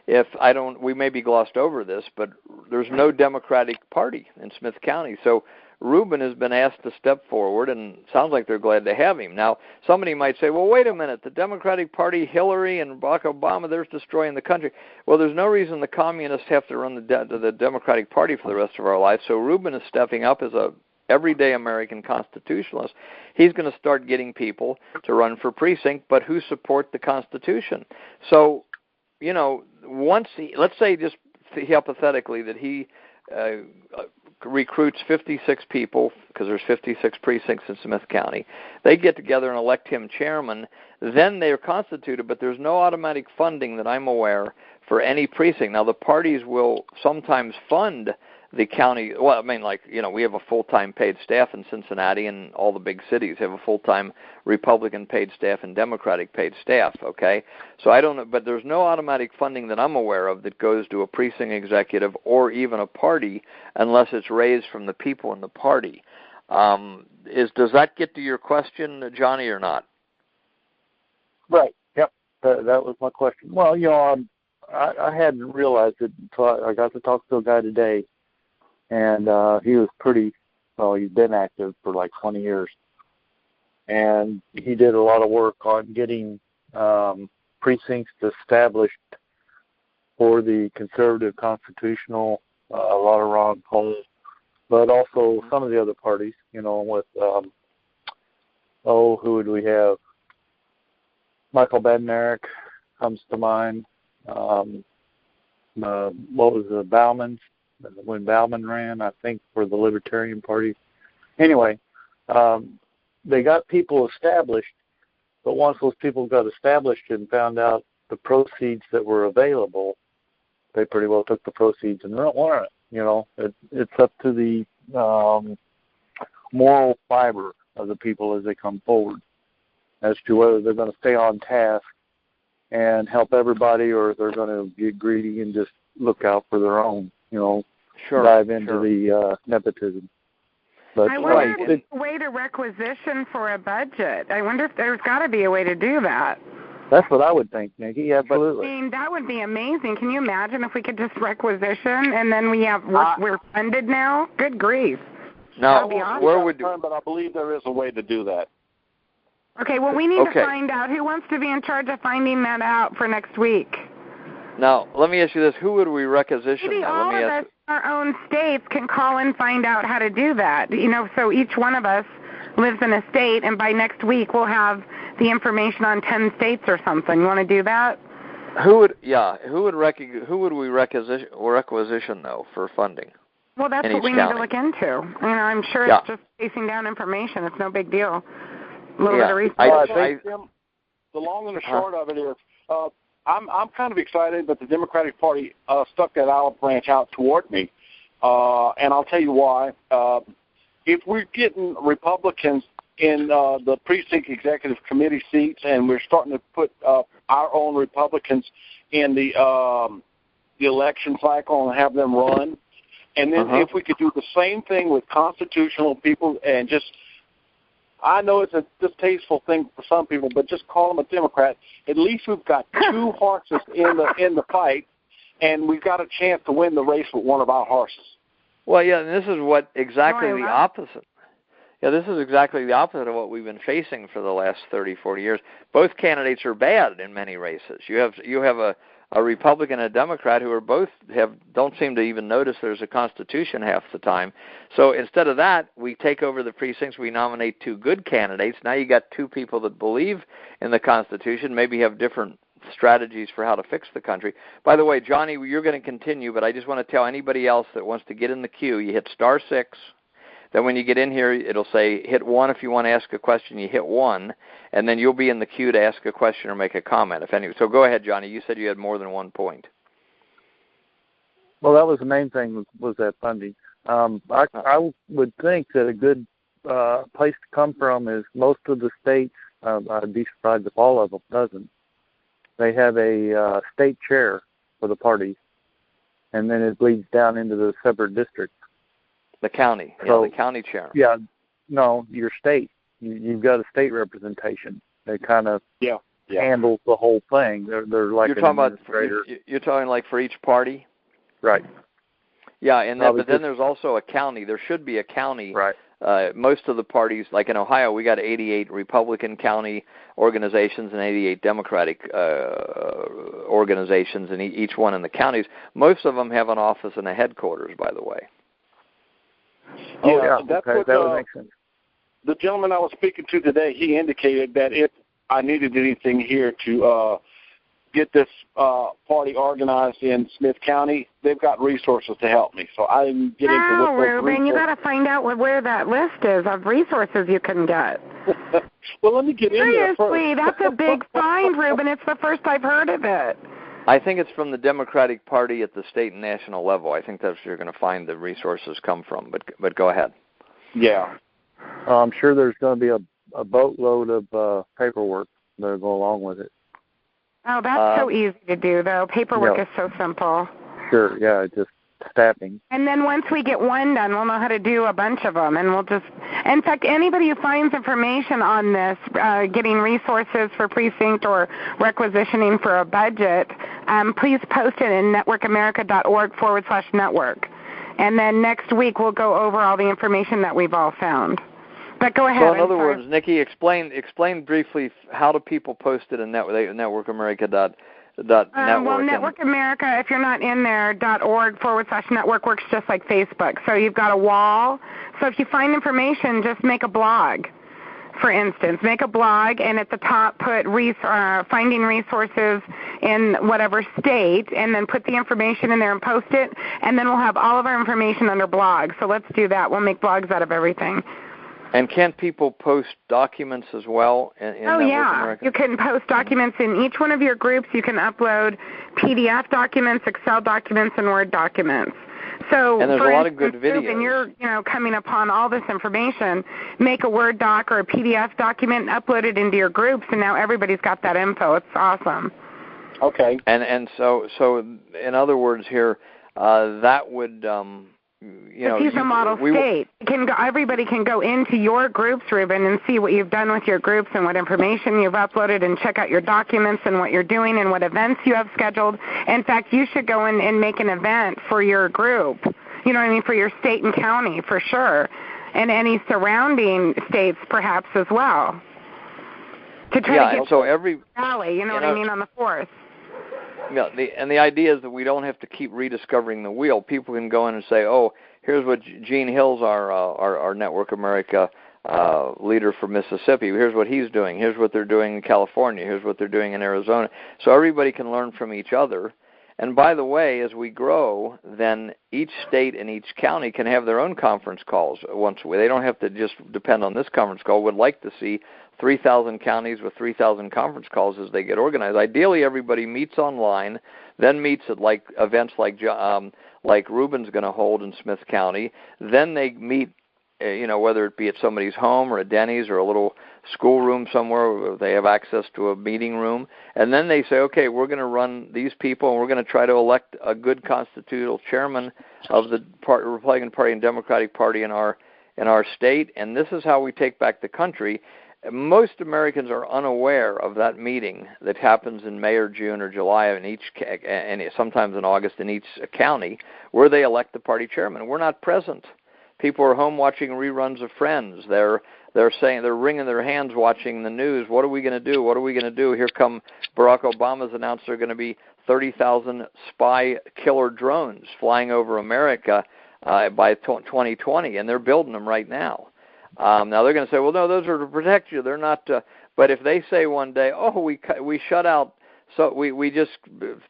we may be glossed over this, but there's no Democratic Party in Smith County. So Ruben has been asked to step forward, and it sounds like they're glad to have him. Now, somebody might say, well, wait a minute, the Democratic Party, Hillary and Barack Obama, they're destroying the country. Well, there's no reason the communists have to run the Democratic Party for the rest of our lives. So Ruben is stepping up as a everyday American constitutionalist. He's going to start getting people to run for precinct, but who support the Constitution. So, once let's say just hypothetically that he recruits 56 people, because there's 56 precincts in Smith County, they get together and elect him chairman, then they're constituted, but there's no automatic funding that I'm aware for any precinct. Now, the parties will sometimes fund the county. Well, I mean, we have a full-time paid staff in Cincinnati, and all the big cities have a full-time Republican paid staff and Democratic paid staff, okay? So I don't know, but there's no automatic funding that I'm aware of that goes to a precinct executive or even a party unless it's raised from the people in the party. Does that get to your question, Johnny, or not? Right, yep, that was my question. Well, I hadn't realized it until I got to talk to a guy today, and he was he's been active for like 20 years. And he did a lot of work on getting precincts established for the conservative constitutional, a lot of Ron Paul, but also some of the other parties, with, who would we have? Michael Badnarik comes to mind. What was the Bauman's? When Bauman ran, I think, for the Libertarian Party. Anyway, they got people established, but once those people got established and found out the proceeds that were available, they pretty well took the proceeds and won it. It's up to the moral fiber of the people as they come forward as to whether they're going to stay on task and help everybody, or if they're going to get greedy and just look out for their own, dive into the nepotism. But I wonder if there's a way to requisition for a budget. I wonder if there's got to be a way to do that. That's what I would think, Nikki. Absolutely. I mean, that would be amazing. Can you imagine if we could just requisition and then we're funded now? Good grief. No, that would be awesome. Where would but I believe there is a way to do that. Okay, well, we need to find out. Who wants to be in charge of finding that out for next week? Now, let me ask you this. Who would we requisition? Maybe all of us in our own states can call and find out how to do that. So each one of us lives in a state, and by next week we'll have the information on 10 states or something. You want to do that? Who would we requisition, though, for funding? Well, that's what we need to look into. I'm sure it's just chasing down information. It's no big deal. A little bit of research. The long and the short of it is, I'm kind of excited that the Democratic Party stuck that olive branch out toward me, and I'll tell you why. If we're getting Republicans in the precinct executive committee seats, and we're starting to put our own Republicans in the election cycle and have them run, and then if we could do the same thing with constitutional people and just, I know it's a distasteful thing for some people, but just call them a Democrat. At least we've got two horses in the fight, and we've got a chance to win the race with one of our horses. Well, yeah, and this is the opposite. Yeah, this is exactly the opposite of what we've been facing for the last 30, 40 years. Both candidates are bad in many races. You have a Republican and a Democrat who are both don't seem to even notice there's a Constitution half the time. So instead of that, we take over the precincts, we nominate 2 good candidates. Now you got 2 people that believe in the Constitution, maybe have different strategies for how to fix the country. By the way, Johnny, you're going to continue, but I just want to tell anybody else that wants to get in the queue, you hit *6. Then when you get in here, it'll say hit 1 if you want to ask a question. You hit 1, and then you'll be in the queue to ask a question or make a comment. So go ahead, Johnny. You said you had more than 1 point. Well, that was the main thing was that funding. I would think that a good place to come from is most of the states. I'd be surprised if all of them doesn't. They have a state chair for the parties, and then it bleeds down into the separate districts. The county, so, the county chair. Yeah, no, your state. You've got a state representation. They kind of handles the whole thing. They're like you're an talking administrator. You're talking like for each party? Right. Yeah, but then there's also a county. There should be a county. Right. Most of the parties, like in Ohio, we got 88 Republican county organizations and 88 Democratic organizations, and each one in the counties. Most of them have an office and a headquarters, by the way. That's okay. what, that would make sense. The gentleman I was speaking to today, he indicated that if I needed anything here to get this party organized in Smith County, they've got resources to help me. So I didn't get into what those Ruben, resources. you got to find out where that list is of resources you can get. Well, let me get in there first. Seriously, that's a big find, Ruben. It's the first I've heard of it. I think it's from the Democratic Party at the state and national level. I think that's where you're going to find the resources come from. But go ahead. Yeah. I'm sure there's going to be a boatload of paperwork that'll go along with it. Oh, that's so easy to do, though. Paperwork is so simple. Sure, yeah, just staffing. And then once we get one done, we'll know how to do a bunch of them. And we'll just, in fact, anybody who finds information on this, getting resources for precinct or requisitioning for a budget, please post it in networkamerica.org/network. And then next week we'll go over all the information that we've all found. But go ahead. So in other words, Nikki, explain briefly how do people post it in networkamerica.network. Well, Network America, if you're not in there, .org/network works just like Facebook. So you've got a wall. So if you find information, just make a blog. For instance, make a blog, and at the top put finding resources in whatever state, and then put the information in there and post it, and then we'll have all of our information under blogs. So let's do that. We'll make blogs out of everything. And can't people post documents as well in Network America? You can post documents in each one of your groups. You can upload PDF documents, Excel documents, and Word documents. So, and there's for a lot instance, of good videos. And you're coming upon all this information, make a Word doc or a PDF document, and upload it into your groups, and now everybody's got that info. It's awesome. Okay. And so in other words here, that would He's a model state. Everybody can go into your groups, Ruben, and see what you've done with your groups and what information you've uploaded, and check out your documents and what you're doing and what events you have scheduled. In fact, you should go in and make an event for your group, for your state and county for sure, and any surrounding states perhaps as well. To try to get every valley, on the 4th. Yeah, the idea is that we don't have to keep rediscovering the wheel. People can go in and say, "Oh, here's what Gene Hill's our Network America leader for Mississippi. Here's what he's doing. Here's what they're doing in California. Here's what they're doing in Arizona." So everybody can learn from each other. And by the way, as we grow, then each state and each county can have their own conference calls once a week. They don't have to just depend on this conference call. Would like to see 3,000 counties with 3,000 conference calls as they get organized. Ideally, everybody meets online, then meets at events like Ruben's going to hold in Smith County. Then they meet, whether it be at somebody's home or a Denny's or a little schoolroom somewhere where they have access to a meeting room. And then they say, okay, we're going to run these people, and we're going to try to elect a good constitutional chairman of the Republican Party and Democratic Party in our state. And this is how we take back the country. Most Americans are unaware of that meeting that happens in May or June or July and sometimes in August in each county where they elect the party chairman. We're not present. People are home watching reruns of Friends. They're wringing their hands watching the news. What are we going to do? What are we going to do? Here come Barack Obama's announced there are going to be 30,000 spy killer drones flying over America by 2020, and they're building them right now. Now they're going to say, well, no, those are to protect you. They're not. But if they say one day, oh, we shut out, so we just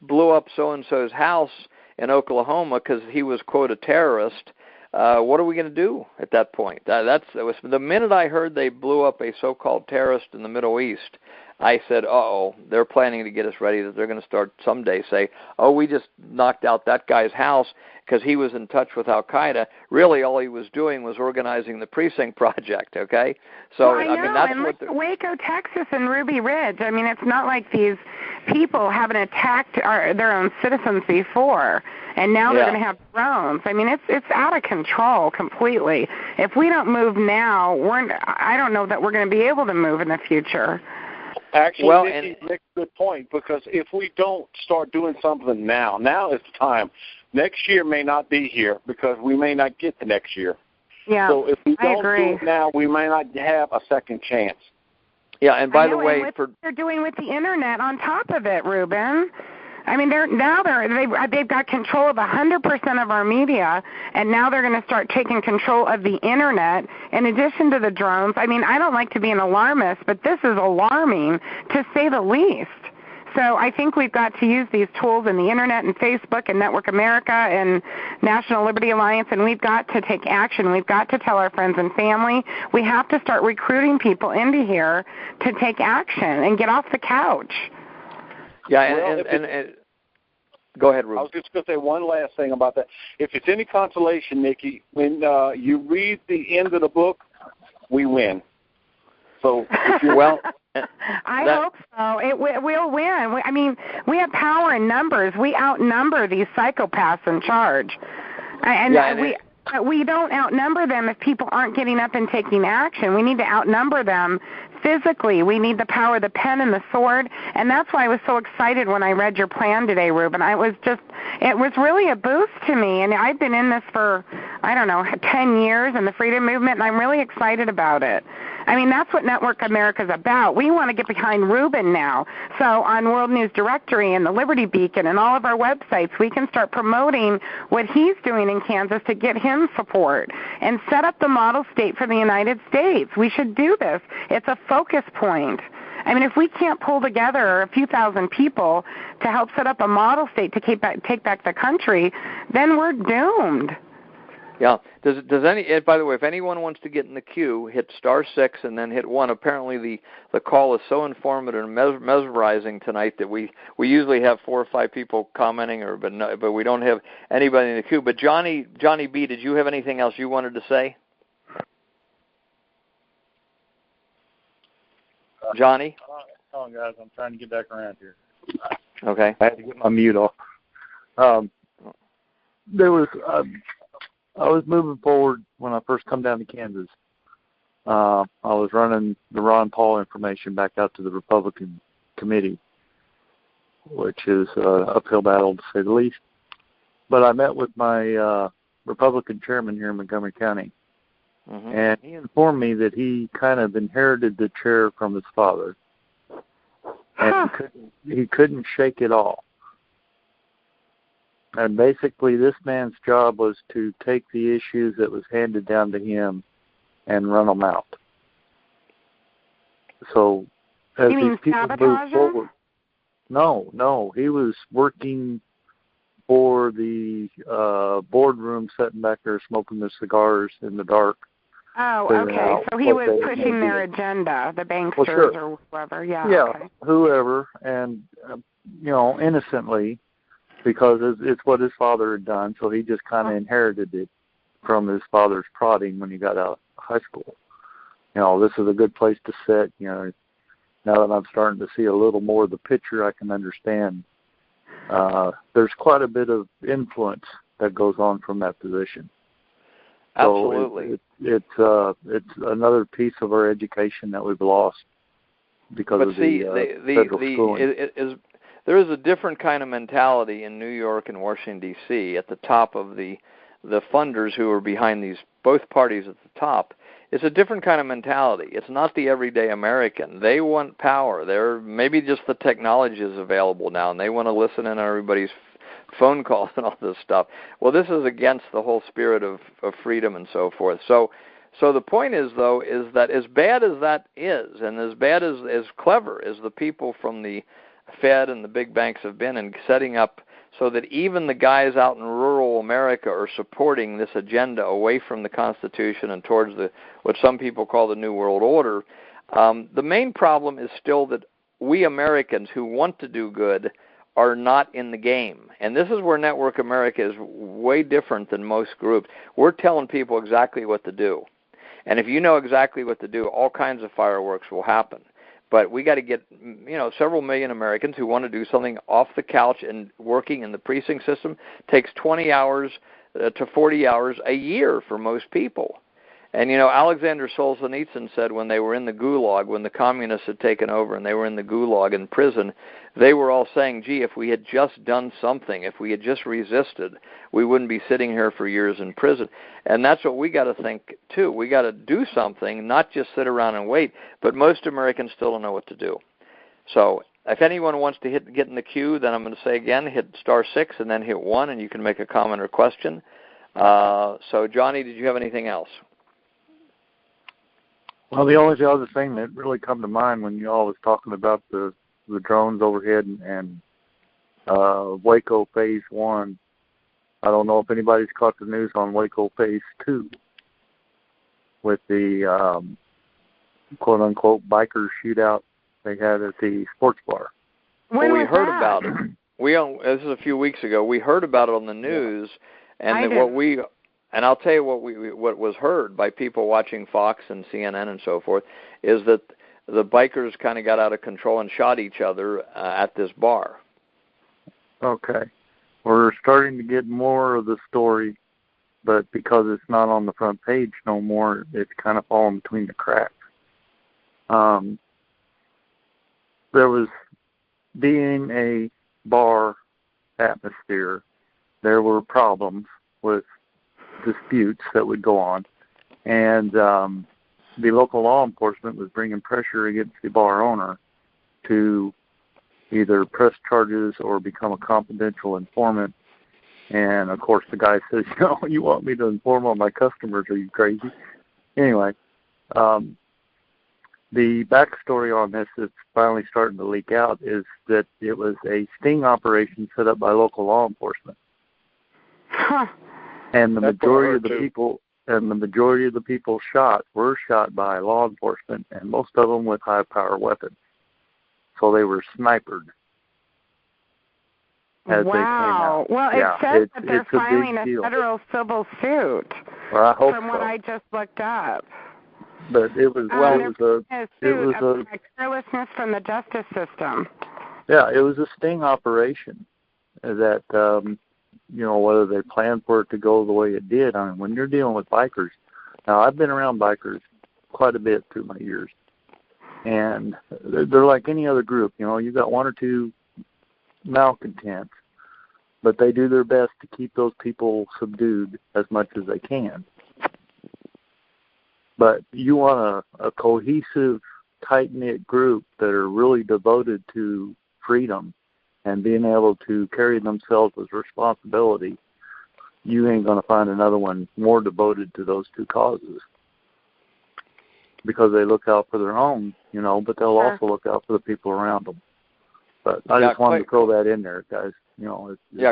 blew up so and so's house in Oklahoma because he was, quote, a terrorist. What are we going to do at that point? That was the minute I heard they blew up a so-called terrorist in the Middle East. I said, uh-oh, they're planning to get us ready, that they're going to start someday say, oh, we just knocked out that guy's house because he was in touch with Al-Qaeda. Really, all he was doing was organizing the Precinct Project, okay? So, well, I mean, that's and what Waco, Texas, and Ruby Ridge. I mean, it's not like these people haven't attacked their own citizens before, and now they're going to have drones. I mean, it's out of control completely. If we don't move now, I don't know that we're going to be able to move in the future. Actually, Nikki makes a good point, because if we don't start doing something now is the time. Next year may not be here because we may not get the next year. Yeah, so if we don't do it now, we may not have a second chance. Yeah, and by the way, what they're doing with the internet on top of it, Ruben. I mean, they've got control of 100% of our media, and now they're going to start taking control of the internet in addition to the drones. I mean, I don't like to be an alarmist, but this is alarming to say the least. So I think we've got to use these tools in the internet and Facebook and Network America and National Liberty Alliance, and we've got to take action. We've got to tell our friends and family. We have to start recruiting people into here to take action and get off the couch. Yeah, and go ahead, Ruben. I was just going to say one last thing about that. If it's any consolation, Nikki, when you read the end of the book, we win. So, I hope so. We'll win. I mean, we have power in numbers. We outnumber these psychopaths in charge, we don't outnumber them if people aren't getting up and taking action. We need to outnumber them physically. We need the power of the pen and the sword, and that's why I was so excited when I read your plan today, Ruben. It was really a boost to me, and I've been in this for, 10 years in the freedom movement, and I'm really excited about it. I mean, that's what Network America is about. We want to get behind Ruben now. So on World News Directory and the Liberty Beacon and all of our websites, we can start promoting what he's doing in Kansas to get him support and set up the model state for the United States. We should do this. It's a focus point. I mean, if we can't pull together a few thousand people to help set up a model state to take back the country, then we're doomed. Yeah. By the way, if anyone wants to get in the queue, hit *6 and then hit 1. Apparently the call is so informative and mesmerizing tonight that we usually have 4 or 5 people commenting, but we don't have anybody in the queue. But Johnny B, did you have anything else you wanted to say? Johnny? Hold on, guys. I'm trying to get back around here. Okay. I had to get my mute off. I was moving forward when I first come down to Kansas. I was running the Ron Paul information back out to the Republican committee, which is an uphill battle to say the least. But I met with my Republican chairman here in Montgomery County, and he informed me that he kind of inherited the chair from his father, and he couldn't shake it all. And basically, this man's job was to take the issues that was handed down to him and run them out. So, as these people move forward, no, he was working for the boardroom, sitting back there smoking the cigars in the dark. Oh, okay. So he was pushing their agenda, the banksters or whoever. Yeah, okay. Whoever, and innocently. Because it's what his father had done, so he just kind of inherited it from his father's prodding when he got out of high school. This is a good place to sit. Now that I'm starting to see a little more of the picture, I can understand. There's quite a bit of influence that goes on from that position. Absolutely. So it's another piece of our education that we've lost because of the federal schooling. There is a different kind of mentality in New York and Washington, D.C. at the top of the funders who are behind both parties at the top. it's a different kind of mentality. It's not the everyday American. They want power. They're maybe just the technology is available now, and they want to listen in on everybody's phone calls and all this stuff. Well, this is against the whole spirit of freedom and so forth. So the point is, though, is that as bad as that is, and as bad as clever as the people from the Fed and the big banks have been in setting up so that even the guys out in rural America are supporting this agenda away from the Constitution and towards what some people call the New World Order, the main problem is still that we Americans who want to do good are not in the game. And this is where Network America is way different than most groups. We're telling people exactly what to do. And if you know exactly what to do, all kinds of fireworks will happen. But we got to get, several million Americans who want to do something off the couch and working in the precinct system. Takes 20 hours to 40 hours a year for most people. And, Alexander Solzhenitsyn said when they were in the gulag, when the communists had taken over and they were in the gulag in prison, they were all saying, gee, if we had just done something, if we had just resisted, we wouldn't be sitting here for years in prison. And that's what we got to think, too. We got to do something, not just sit around and wait, but most Americans still don't know what to do. So if anyone wants to get in the queue, then I'm going to say again, hit *6 and then hit 1, and you can make a comment or question. So, Johnny, did you have anything else? Well, the only other thing that really come to mind when you all was talking about the drones overhead and Waco Phase 1, I don't know if anybody's caught the news on Waco Phase 2 with the quote-unquote biker shootout they had at the sports bar. When we heard that? about it. This is a few weeks ago. We heard about it on the news, and And I'll tell you what was heard by people watching Fox and CNN and so forth is that the bikers kind of got out of control and shot each other at this bar. Okay. We're starting to get more of the story, but because it's not on the front page no more, it's kind of falling between the cracks. There was being a bar atmosphere, there were problems with disputes that would go on, and the local law enforcement was bringing pressure against the bar owner to either press charges or become a confidential informant. And of course the guy says, you want me to inform all my customers, are you crazy? Anyway, the backstory on this that's finally starting to leak out is that it was a sting operation set up by local law enforcement. Huh. And the majority of the people shot were shot by law enforcement, and most of them with high-power weapons. So they were sniped as they came out. Well, it says that they're filing a federal civil suit. Well, I hope from what I just looked up. But it was a carelessness from the justice system. Yeah, it was a sting operation that. Whether they planned for it to go the way it did. I mean, when you're dealing with bikers, now I've been around bikers quite a bit through my years, and they're like any other group. You've got one or two malcontents, but they do their best to keep those people subdued as much as they can. But you want a cohesive, tight-knit group that are really devoted to freedom and being able to carry themselves with responsibility. You ain't going to find another one more devoted to those two causes, because they look out for their own, but they'll also look out for the people around them. But I just wanted to throw that in there, guys.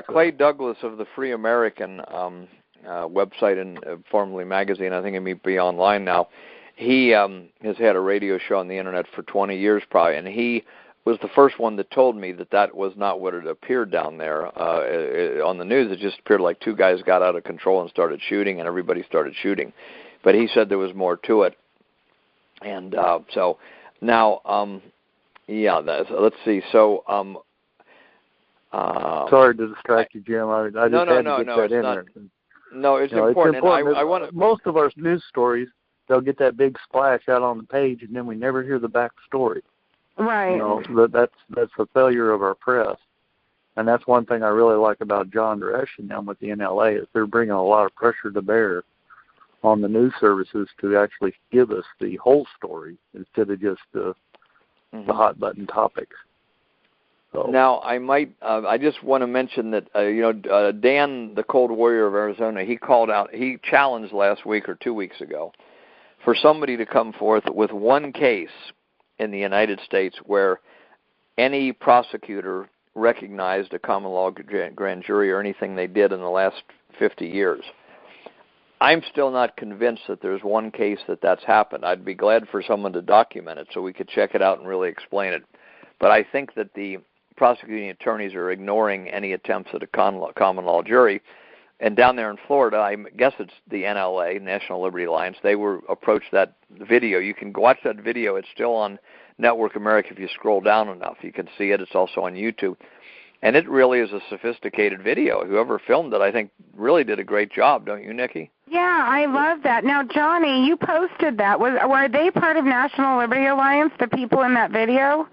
Clay Douglas of the Free American website and formerly magazine, I think it may be online now, he has had a radio show on the internet for 20 years probably, and he was the first one that told me that was not what it appeared down there on the news. It just appeared like two guys got out of control and started shooting, and everybody started shooting. But he said there was more to it. And so now, let's see. So, sorry to distract you, Jim. I just had to get that in there. No, it's important. And I want most of our news stories, they'll get that big splash out on the page, and then we never hear the back story. Right. That's a failure of our press. And that's one thing I really like about John Dresch and them with the NLA is they're bringing a lot of pressure to bear on the news services to actually give us the whole story instead of just the hot button topics. So. Now, I just want to mention that, Dan, the Cold Warrior of Arizona, he challenged last week or 2 weeks ago for somebody to come forth with one case in the United States where any prosecutor recognized a common law grand jury or anything they did in the last 50 years. I'm still not convinced that there's one case that's happened. I'd be glad for someone to document it so we could check it out and really explain it. But I think that the prosecuting attorneys are ignoring any attempts at a common law jury. And down there in Florida, I guess it's the NLA, National Liberty Alliance, they were approached that video. You can watch that video. It's still on Network America if you scroll down enough. You can see it. It's also on YouTube. And it really is a sophisticated video. Whoever filmed it, I think, really did a great job, don't you, Nikki? Yeah, I love that. Now, Johnny, you posted that. Were they part of National Liberty Alliance, the people in that video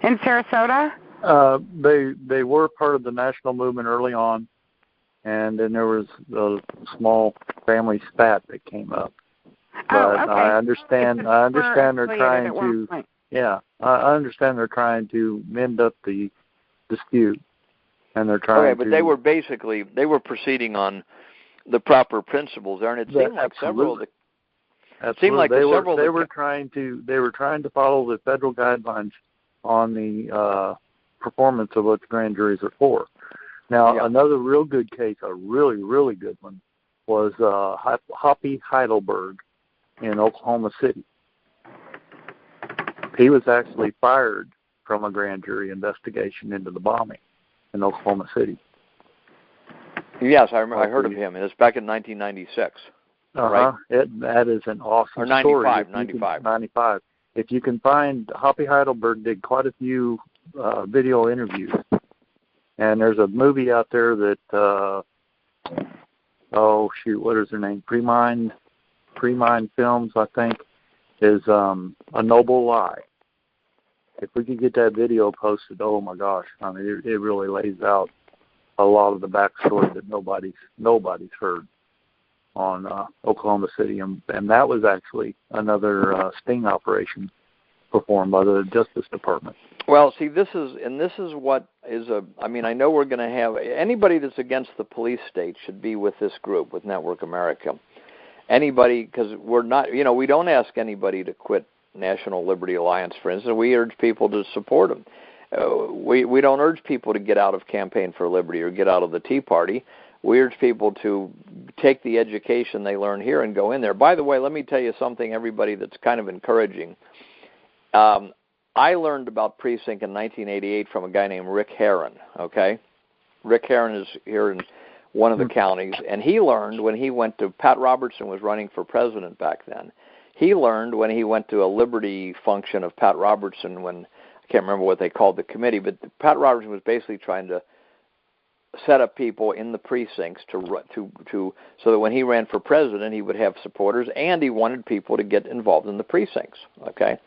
in Sarasota? They were part of the national movement early on, and then there was a small family spat that came up. But okay. I understand they're trying to. Yeah, I understand they're trying to mend up the dispute, and they're trying. Okay, but they were proceeding on the proper principles there, and it seemed like several of the. It seemed like they were trying to follow the federal guidelines on the performance of what the grand juries are for. Now, another real good case, a really, really good one, was Hoppy Heidelberg in Oklahoma City. He was actually fired from a grand jury investigation into the bombing in Oklahoma City. Yes, I remember. I heard of him. It was back in 1996. Right? That is an awesome story. 95. If you can find, Hoppy Heidelberg did quite a few video interviews. And there's a movie out there that, what is her name? Premind Films, I think, is A Noble Lie. If we could get that video posted, oh my gosh, I mean, it really lays out a lot of the backstory that nobody's heard on Oklahoma City, and that was actually another sting operation performed by the Justice Department. Well, see, this is what is I know we're going to have, anybody that's against the police state should be with this group, with Network America. Anybody, because we're not, we don't ask anybody to quit National Liberty Alliance, for instance. We urge people to support them. We don't urge people to get out of Campaign for Liberty or get out of the Tea Party. We urge people to take the education they learn here and go in there. By the way, let me tell you something, everybody, that's kind of encouraging. I learned about Precinct in 1988 from a guy named Rick Herron, okay? Rick Herron is here in one of the counties, and he learned when he went to, Pat Robertson was running for president back then. He learned when he went to a Liberty function of Pat Robertson when, I can't remember what they called the committee, but Pat Robertson was basically trying to set up people in the precincts to so that when he ran for president, he would have supporters, and he wanted people to get involved in the precincts, okay?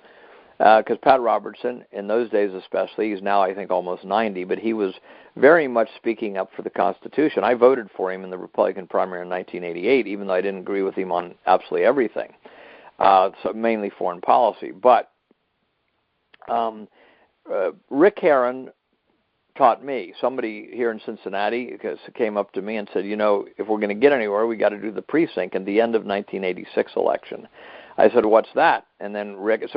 Because Pat Robertson, in those days especially, he's now I think almost 90, but he was very much speaking up for the Constitution. I voted for him in the Republican primary in 1988, even though I didn't agree with him on absolutely everything, so mainly foreign policy. But Rick Herron taught me, somebody here in Cincinnati came up to me and said, if we're going to get anywhere, we got to do the precinct at the end of 1986 election. I said, what's that? And then Rick,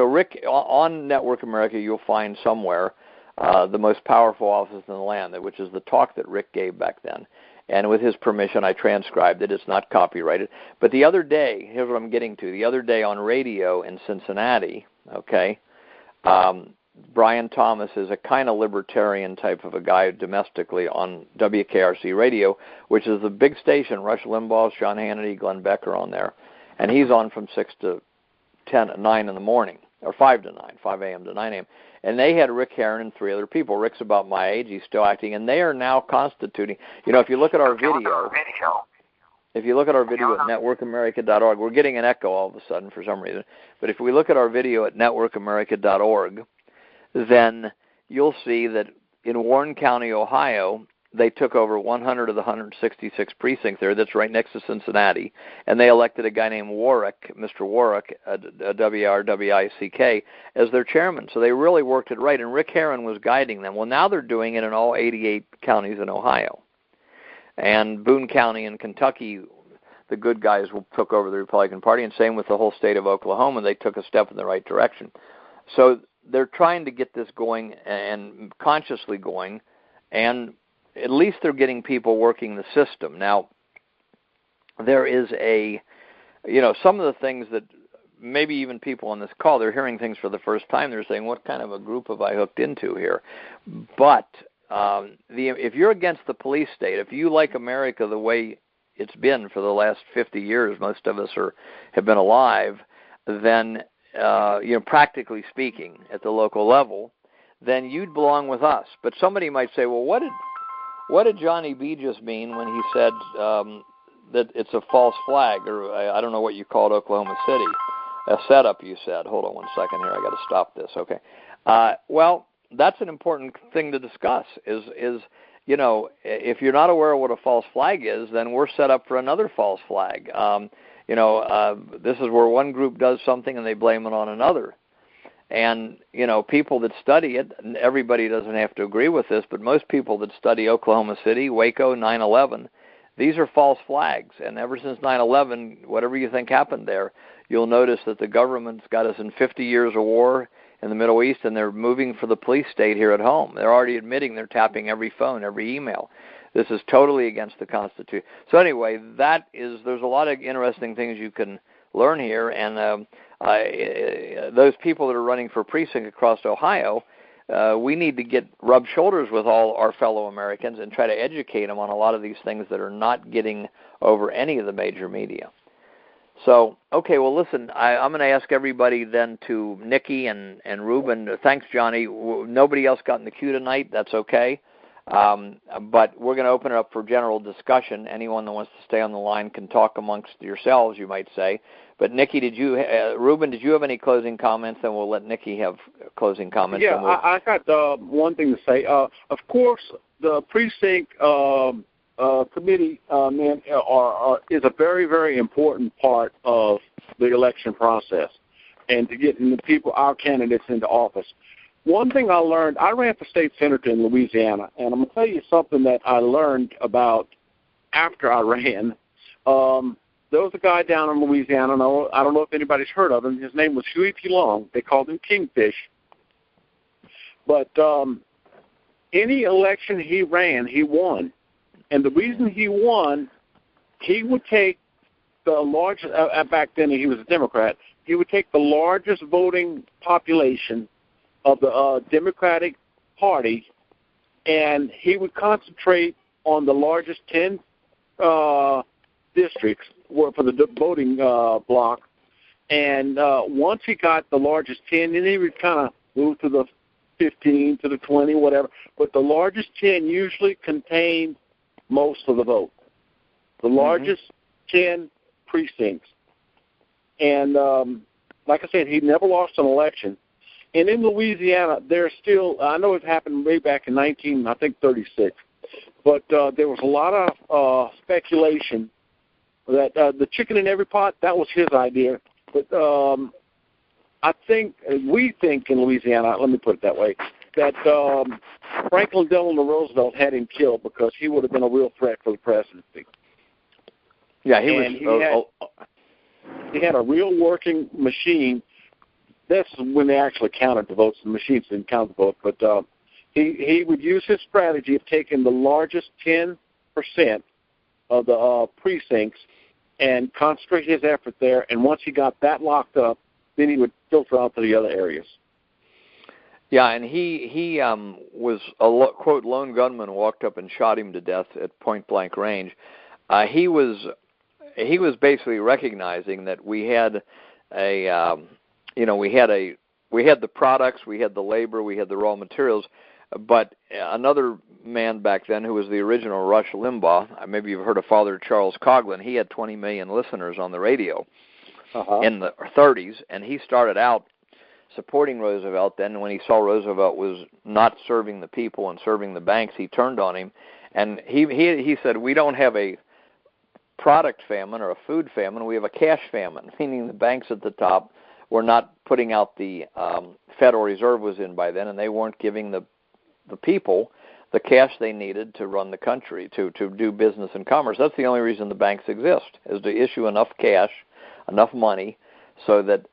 on Network America, you'll find somewhere the most powerful office in the land, which is the talk that Rick gave back then. And with his permission, I transcribed it. It's not copyrighted. But the other day, here's what I'm getting to. The other day on radio in Cincinnati, okay, Brian Thomas is a kind of libertarian type of a guy domestically on WKRC radio, which is the big station. Rush Limbaugh, Sean Hannity, Glenn Beck are on there. And he's on from 6 to 9 in the morning, or 5 to 9, 5 a.m. to 9 a.m. And they had Rick Herron and 3 other people. Rick's about my age. He's still acting. And they are now constituting. If you look at our video, at networkamerica.org, we're getting an echo all of a sudden for some reason. But if we look at our video at networkamerica.org, then you'll see that in Warren County, Ohio, they took over 100 of the 166 precincts there. That's right next to Cincinnati, and they elected a guy named Warwick, Mr. Warwick, W-R-W-I-C-K, as their chairman. So they really worked it right, and Rick Herron was guiding them. Well, now they're doing it in all 88 counties in Ohio. And Boone County in Kentucky, the good guys took over the Republican Party, and same with the whole state of Oklahoma. They took a step in the right direction. So they're trying to get this going and consciously going, and at least they're getting people working the system. Now, there is some of the things that maybe even people on this call, they're hearing things for the first time. They're saying, what kind of a group have I hooked into here? But if you're against the police state, if you like America the way it's been for the last 50 years, most of us have been alive, then, practically speaking, at the local level, then you'd belong with us. But somebody might say, well, what did Johnny B just mean when he said that it's a false flag, or I don't know what you called Oklahoma City, a setup, you said. Hold on one second here. I got to stop this. Okay. Well, that's an important thing to discuss is if you're not aware of what a false flag is, then we're set up for another false flag. This is where one group does something and they blame it on another. And, people that study it, and everybody doesn't have to agree with this, but most people that study Oklahoma City, Waco, 9/11, these are false flags. And ever since 9/11, whatever you think happened there, you'll notice that the government's got us in 50 years of war in the Middle East, and they're moving for the police state here at home. They're already admitting they're tapping every phone, every email. This is totally against the Constitution. So anyway, there's a lot of interesting things you can learn here, and those people that are running for precinct across Ohio, we need to rub shoulders with all our fellow Americans and try to educate them on a lot of these things that are not getting over any of the major media. So, okay, well, listen, I'm going to ask everybody then to Nikki and Ruben. Thanks, Johnny. Nobody else got in the queue tonight. That's okay. But we're going to open it up for general discussion. Anyone that wants to stay on the line can talk amongst yourselves, you might say. But Nikki, Ruben, did you have any closing comments? Then we'll let Nikki have closing comments. Yeah, I got one thing to say. Of course, the precinct committee is a very, very important part of the election process and to get our candidates into office. One thing I learned, I ran for state senator in Louisiana, and I'm going to tell you something that I learned about after I ran. There was a guy down in Louisiana, and I don't know if anybody's heard of him. His name was Huey P. Long. They called him Kingfish. But any election he ran, he won. And the reason he won, he would take the largest, back then he was a Democrat, he would take the largest voting population of the Democratic Party, and he would concentrate on the largest 10 districts for the voting block. And once he got the largest 10, then he would kind of move to the 15, to the 20, whatever. But the largest 10 usually contained most of the vote. The largest 10 precincts. And like I said, he never lost an election. And in Louisiana, there's still, I know it happened way back in 1936, but there was a lot of speculation that the chicken in every pot, that was his idea. But we think in Louisiana, let me put it that way, that Franklin Delano Roosevelt had him killed because he would have been a real threat for the presidency. Yeah, he had a real working machine. That's when they actually counted the votes. The machines didn't count the vote, but he would use his strategy of taking the largest 10% of the precincts and concentrate his effort there. And once he got that locked up, then he would filter out to the other areas. Yeah, and he was a quote lone gunman, walked up and shot him to death at point blank range. He was basically recognizing that we had we had the products, we had the labor, we had the raw materials, but another man back then who was the original Rush Limbaugh, maybe you've heard of Father Charles Coughlin, he had 20 million listeners on the radio in the 30s, and he started out supporting Roosevelt. Then when he saw Roosevelt was not serving the people and serving the banks, he turned on him, And he said, we don't have a product famine or a food famine, we have a cash famine, meaning the banks at the top were not putting out the Federal Reserve was in by then, and they weren't giving the people the cash they needed to run the country, to do business and commerce. That's the only reason the banks exist, is to issue enough cash, enough money, so that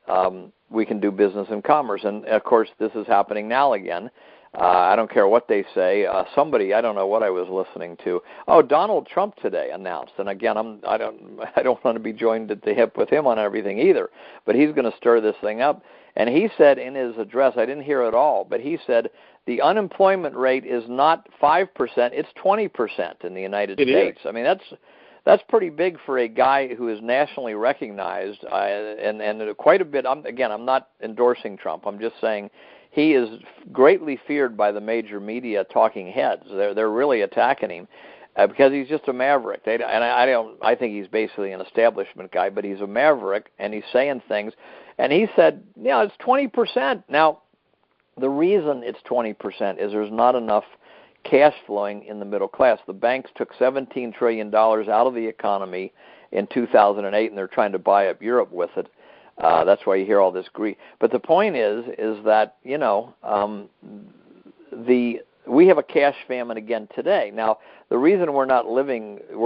we can do business and commerce. And, of course, this is happening now again. I don't care what they say. Somebody, I don't know what I was listening to. Oh, Donald Trump today announced, and again, I don't want to be joined at the hip with him on everything either, but he's going to stir this thing up. And he said in his address, I didn't hear it all, but he said the unemployment rate is not 5%, it's 20% in the United States. I mean, that's pretty big for a guy who is nationally recognized, and quite a bit. I'm not endorsing Trump. I'm just saying he is greatly feared by the major media talking heads. They're really attacking him because he's just a maverick. I think he's basically an establishment guy, but he's a maverick, and he's saying things. And he said, it's 20%. Now, the reason it's 20% is there's not enough cash flowing in the middle class. The banks took $17 trillion out of the economy in 2008, and they're trying to buy up Europe with it. That's why you hear all this greed. But the point is that we have a cash famine again today. Now, the reason we're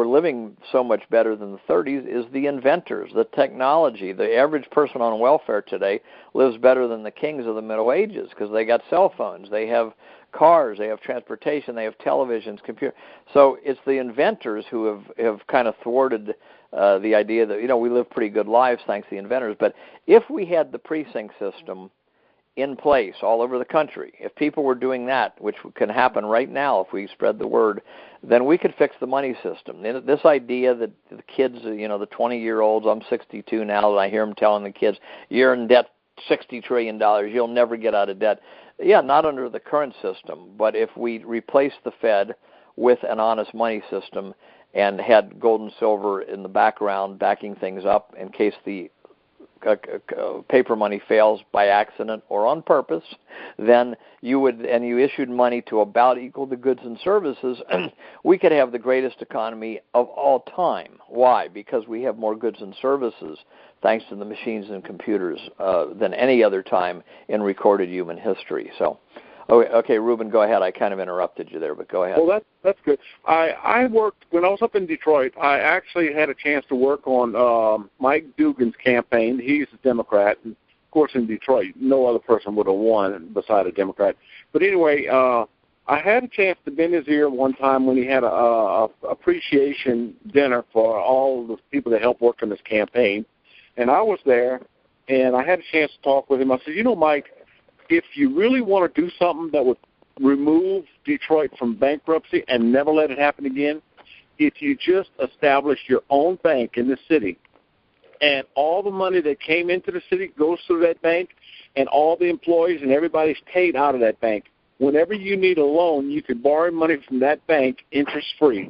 living so much better than the 30s is the inventors, the technology. The average person on welfare today lives better than the kings of the Middle Ages because they got cell phones, they have cars, they have transportation, they have televisions, computers. So it's the inventors who have kind of thwarted the idea that, we live pretty good lives thanks to the inventors. But if we had the precinct system in place all over the country, if people were doing that, which can happen right now if we spread the word, then we could fix the money system. This idea that the kids, the 20-year-olds, I'm 62 now, and I hear them telling the kids, you're in debt $60 trillion, you'll never get out of debt. Yeah, not under the current system, but if we replace the Fed with an honest money system and had gold and silver in the background backing things up in case the paper money fails by accident or on purpose, then you issued money to about equal the goods and services, we could have the greatest economy of all time. Why? Because we have more goods and services thanks to the machines and computers than any other time in recorded human history. So, okay, Ruben, go ahead. I kind of interrupted you there, but go ahead. Well, that's good. I worked, when I was up in Detroit, I actually had a chance to work on Mike Dugan's campaign. He's a Democrat. And of course, in Detroit, no other person would have won beside a Democrat. But anyway, I had a chance to bend his ear one time when he had a appreciation dinner for all the people that helped work on this campaign. And I was there, and I had a chance to talk with him. I said, Mike, if you really want to do something that would remove Detroit from bankruptcy and never let it happen again, if you just establish your own bank in the city, and all the money that came into the city goes through that bank, and all the employees and everybody's paid out of that bank, whenever you need a loan, you could borrow money from that bank interest-free,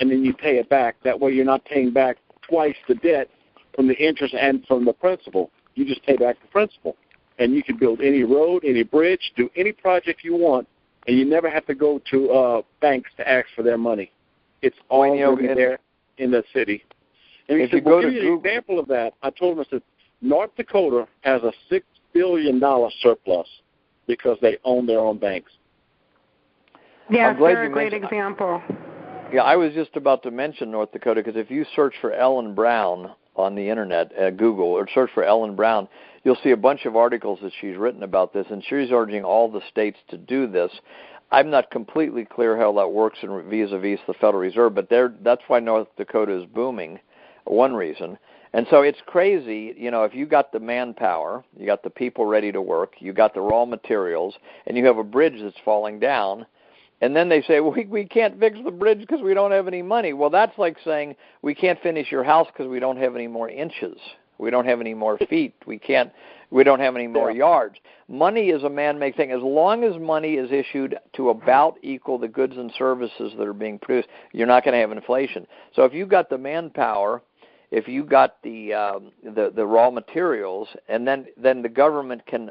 and then you pay it back. That way you're not paying back twice the debt from the interest and from the principal. You just pay back the principal. And you can build any road, any bridge, do any project you want, and you never have to go to banks to ask for their money. It's all there in the city. And he said, give you an example of that. I told him, I said, North Dakota has a $6 billion surplus because they own their own banks. Yes, they're a great example. Yeah, I was just about to mention North Dakota because if you search for Ellen Brown on the internet at Google or search for Ellen Brown, you'll see a bunch of articles that she's written about this, and she's urging all the states to do this. I'm not completely clear how that works vis-a-vis the Federal Reserve, but that's why North Dakota is booming, one reason. And so it's crazy, if you got the manpower, you got the people ready to work, you got the raw materials, and you have a bridge that's falling down, and then they say, well, we can't fix the bridge because we don't have any money. Well, that's like saying we can't finish your house because we don't have any more inches. We don't have any more feet. We don't have any more yards. Money is a man-made thing. As long as money is issued to about equal the goods and services that are being produced, you're not going to have inflation. So if you've got the manpower, if you got the raw materials, and then the government can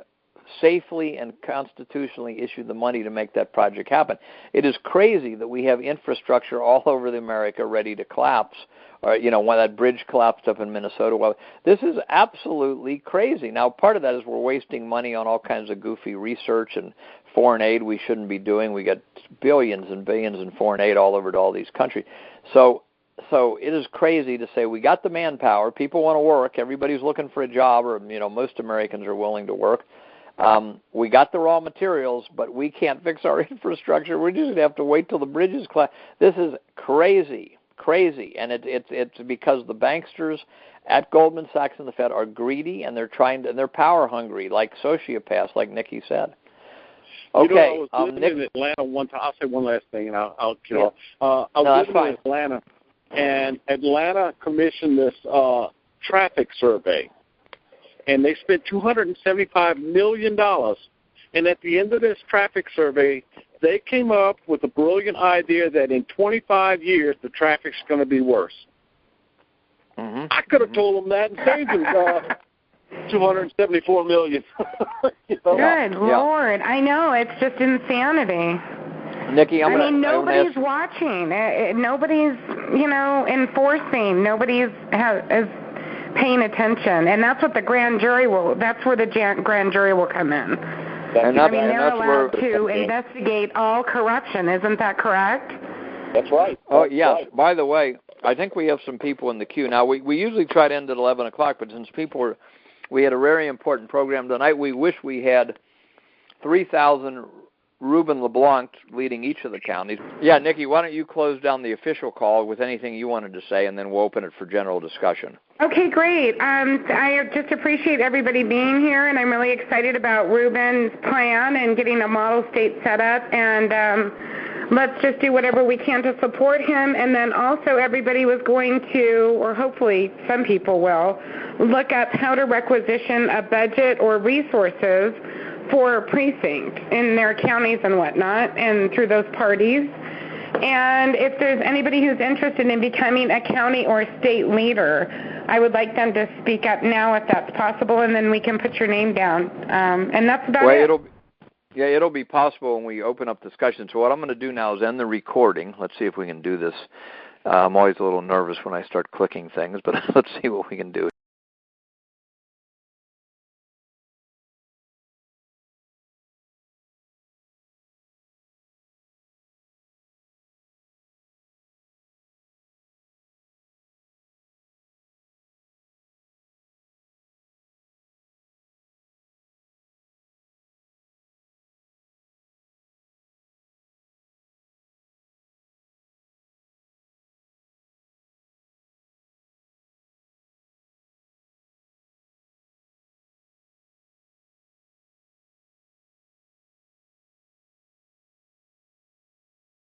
safely and constitutionally issue the money to make that project happen. It is crazy that we have infrastructure all over the America ready to collapse. Or, when that bridge collapsed up in Minnesota. Well, this is absolutely crazy. Now, part of that is we're wasting money on all kinds of goofy research and foreign aid we shouldn't be doing. We got billions and billions in foreign aid all over to all these countries. So it is crazy to say we got the manpower. People want to work. Everybody's looking for a job, or most Americans are willing to work. We got the raw materials, but we can't fix our infrastructure. We're just going to have to wait till the bridges collapse. This is crazy, and it's because the banksters at Goldman Sachs and the Fed are greedy, and they're power hungry, like sociopaths, like Nikki said. Okay, I was living in Atlanta one time. I'll say one last thing, and I'll get off. I was living in Atlanta, and Atlanta commissioned this traffic survey, and they spent $275 million. And at the end of this traffic survey, they came up with a brilliant idea that in 25 years the traffic's going to be worse. Mm-hmm. I could have told them that and saved them $274 million. Good Lord. I know. It's just insanity. Nikki, nobody's watching. Nobody's, enforcing. Nobody's is paying attention. And that's what the grand jury that's where the grand jury will come in. They're allowed to investigate all corruption. Isn't that correct? That's right. Oh, yes. Right. By the way, I think we have some people in the queue. Now, we usually try to end at 11 o'clock, but since we had a very important program tonight, we wish we had 3,000 Ruben LeBlanc leading each of the counties. Yeah, Nikki, why don't you close down the official call with anything you wanted to say, and then we'll open it for general discussion. Okay, great. I just appreciate everybody being here, and I'm really excited about Ruben's plan and getting a model state set up, and let's just do whatever we can to support him. And then also everybody was going to, or hopefully some people will, look up how to requisition a budget or resources for precinct in their counties and whatnot, and through those parties. And if there's anybody who's interested in becoming a county or state leader, I would like them to speak up now if that's possible, and then we can put your name down. And that's about it. It'll be possible when we open up discussion. So what I'm going to do now is end the recording. Let's see if we can do this. I'm always a little nervous when I start clicking things, but let's see what we can do.